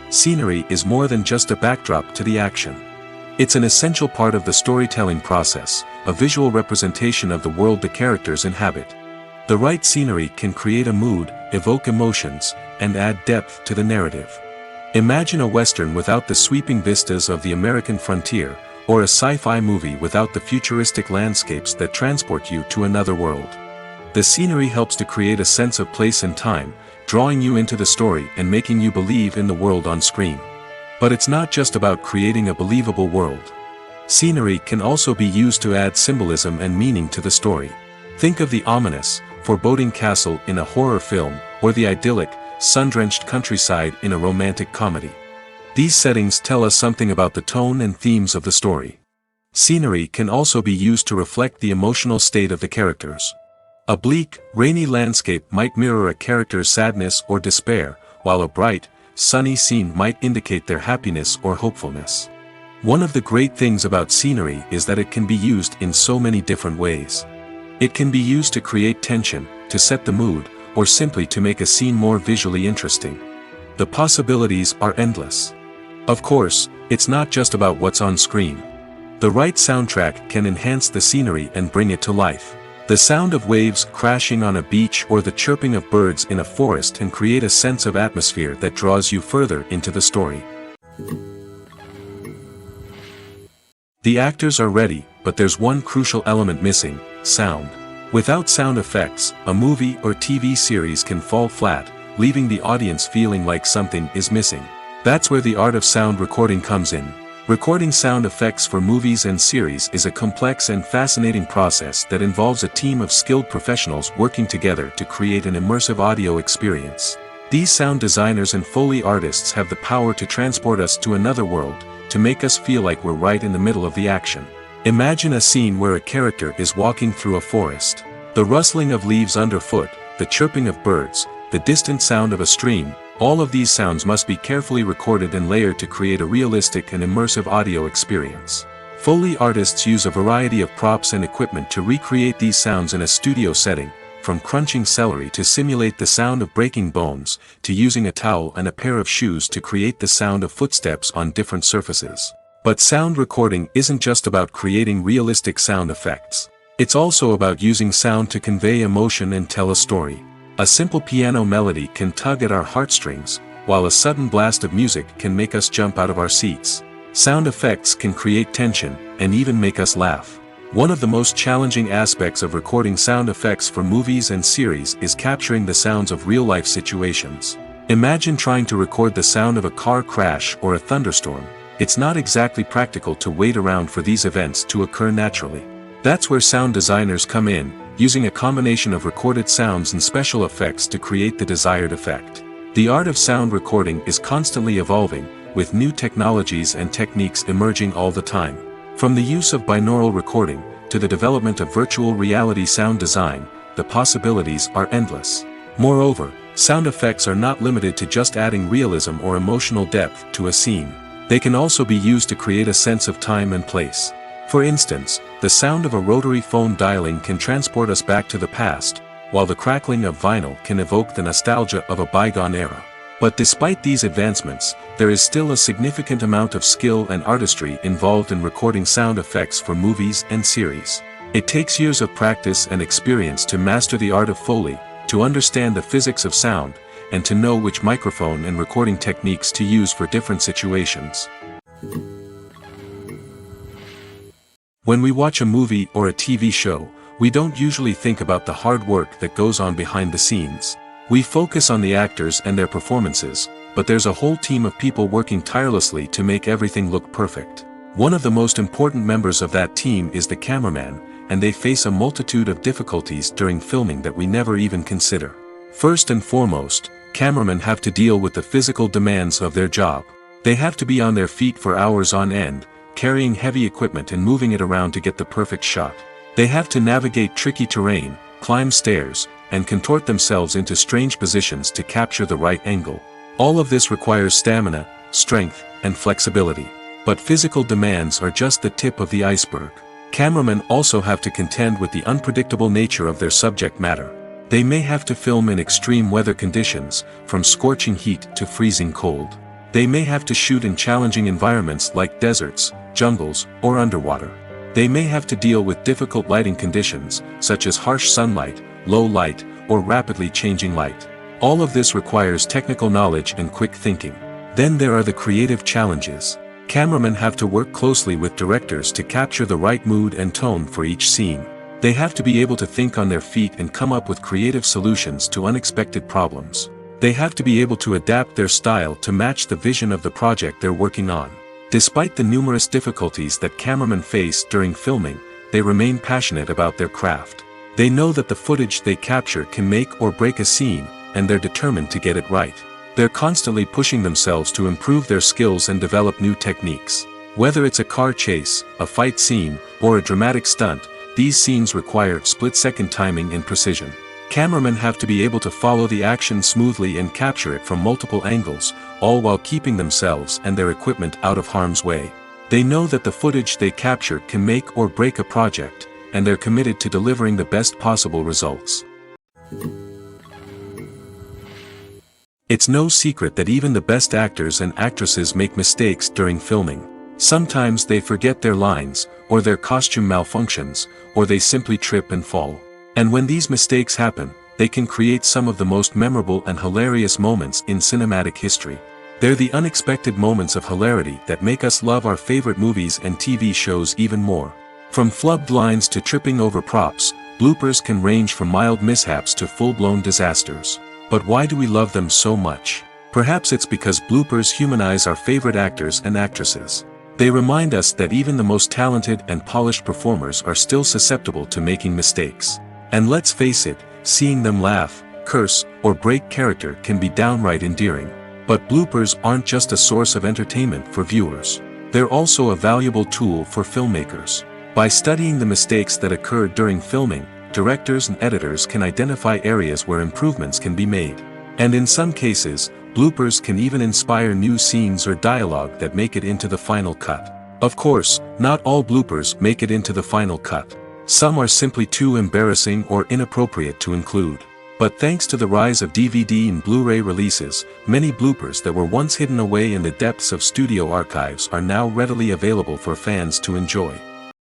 Scenery is more than just a backdrop to the action. It's an essential part of the storytelling process, a visual representation of the world the characters inhabit. The right scenery can create a mood, evoke emotions, and add depth to the narrative. Imagine a Western without the sweeping vistas of the American frontier, or a sci-fi movie without the futuristic landscapes that transport you to another world. The scenery helps to create a sense of place and time, drawing you into the story and making you believe in the world on screen. But it's not just about creating a believable world. Scenery can also be used to add symbolism and meaning to the story. Think of the ominous, foreboding castle in a horror film, or the idyllic, sun-drenched countryside in a romantic comedy. These settings tell us something about the tone and themes of the story. Scenery can also be used to reflect the emotional state of the characters. A bleak, rainy landscape might mirror a character's sadness or despair, while a bright, sunny scene might indicate their happiness or hopefulness. One of the great things about scenery is that it can be used in so many different ways. It can be used to create tension, to set the mood, or simply to make a scene more visually interesting. The possibilities are endless. Of course, it's not just about what's on screen. The right soundtrack can enhance the scenery and bring it to life. The sound of waves crashing on a beach or the chirping of birds in a forest can create a sense of atmosphere that draws you further into the story. The actors are ready, but there's one crucial element missing: sound. Without sound effects, a movie or TV series can fall flat, leaving the audience feeling like something is missing. That's where the art of sound recording comes in. Recording sound effects for movies and series is a complex and fascinating process that involves a team of skilled professionals working together to create an immersive audio experience. These sound designers and Foley artists have the power to transport us to another world, to make us feel like we're right in the middle of the action. Imagine a scene where a character is walking through a forest. The rustling of leaves underfoot, the chirping of birds, the distant sound of a stream, All of these sounds must be carefully recorded and layered to create a realistic and immersive audio experience. Foley artists use a variety of props and equipment to recreate these sounds in a studio setting, from crunching celery to simulate the sound of breaking bones, to using a towel and a pair of shoes to create the sound of footsteps on different surfaces. But sound recording isn't just about creating realistic sound effects. It's also about using sound to convey emotion and tell a story. A simple piano melody can tug at our heartstrings, while a sudden blast of music can make us jump out of our seats. Sound effects can create tension, and even make us laugh. One of the most challenging aspects of recording sound effects for movies and series is capturing the sounds of real-life situations. Imagine trying to record the sound of a car crash or a thunderstorm. It's not exactly practical to wait around for these events to occur naturally. That's where sound designers come in, using a combination of recorded sounds and special effects to create the desired effect. The art of sound recording is constantly evolving, with new technologies and techniques emerging all the time. From the use of binaural recording, to the development of virtual reality sound design, the possibilities are endless. Moreover, sound effects are not limited to just adding realism or emotional depth to a scene. They can also be used to create a sense of time and place. For instance, the sound of a rotary phone dialing can transport us back to the past, while the crackling of vinyl can evoke the nostalgia of a bygone era. But despite these advancements, there is still a significant amount of skill and artistry involved in recording sound effects for movies and series. It takes years of practice and experience to master the art of Foley, to understand the physics of sound, and to know which microphone and recording techniques to use for different situations. When we watch a movie or a TV show, we don't usually think about the hard work that goes on behind the scenes. We focus on the actors and their performances, but there's a whole team of people working tirelessly to make everything look perfect. One of the most important members of that team is the cameraman, and they face a multitude of difficulties during filming that we never even consider. First and foremost, cameramen have to deal with the physical demands of their job. They have to be on their feet for hours on end, carrying heavy equipment and moving it around to get the perfect shot. They have to navigate tricky terrain, climb stairs, and contort themselves into strange positions to capture the right angle. All of this requires stamina, strength, and flexibility. But physical demands are just the tip of the iceberg. Cameramen also have to contend with the unpredictable nature of their subject matter. They may have to film in extreme weather conditions, from scorching heat to freezing cold. They may have to shoot in challenging environments like deserts, jungles, or underwater. They may have to deal with difficult lighting conditions, such as harsh sunlight, low light, or rapidly changing light. All of this requires technical knowledge and quick thinking. Then there are the creative challenges. Cameramen have to work closely with directors to capture the right mood and tone for each scene. They have to be able to think on their feet and come up with creative solutions to unexpected problems. They have to be able to adapt their style to match the vision of the project they're working on. Despite the numerous difficulties that cameramen face during filming, they remain passionate about their craft. They know that the footage they capture can make or break a scene, and they're determined to get it right. They're constantly pushing themselves to improve their skills and develop new techniques. Whether it's a car chase, a fight scene, or a dramatic stunt, these scenes require split-second timing and precision. Cameramen have to be able to follow the action smoothly and capture it from multiple angles, all while keeping themselves and their equipment out of harm's way. They know that the footage they capture can make or break a project, and they're committed to delivering the best possible results. It's no secret that even the best actors and actresses make mistakes during filming. Sometimes they forget their lines, or their costume malfunctions, or they simply trip and fall. And when these mistakes happen, they can create some of the most memorable and hilarious moments in cinematic history. They're the unexpected moments of hilarity that make us love our favorite movies and TV shows even more. From flubbed lines to tripping over props, bloopers can range from mild mishaps to full-blown disasters. But why do we love them so much? Perhaps it's because bloopers humanize our favorite actors and actresses. They remind us that even the most talented and polished performers are still susceptible to making mistakes. And let's face it, seeing them laugh, curse, or break character can be downright endearing. But bloopers aren't just a source of entertainment for viewers. They're also a valuable tool for filmmakers. By studying the mistakes that occur during filming, directors and editors can identify areas where improvements can be made. And in some cases, bloopers can even inspire new scenes or dialogue that make it into the final cut. Of course, not all bloopers make it into the final cut. Some are simply too embarrassing or inappropriate to include. But thanks to the rise of DVD and Blu-ray releases, many bloopers that were once hidden away in the depths of studio archives are now readily available for fans to enjoy.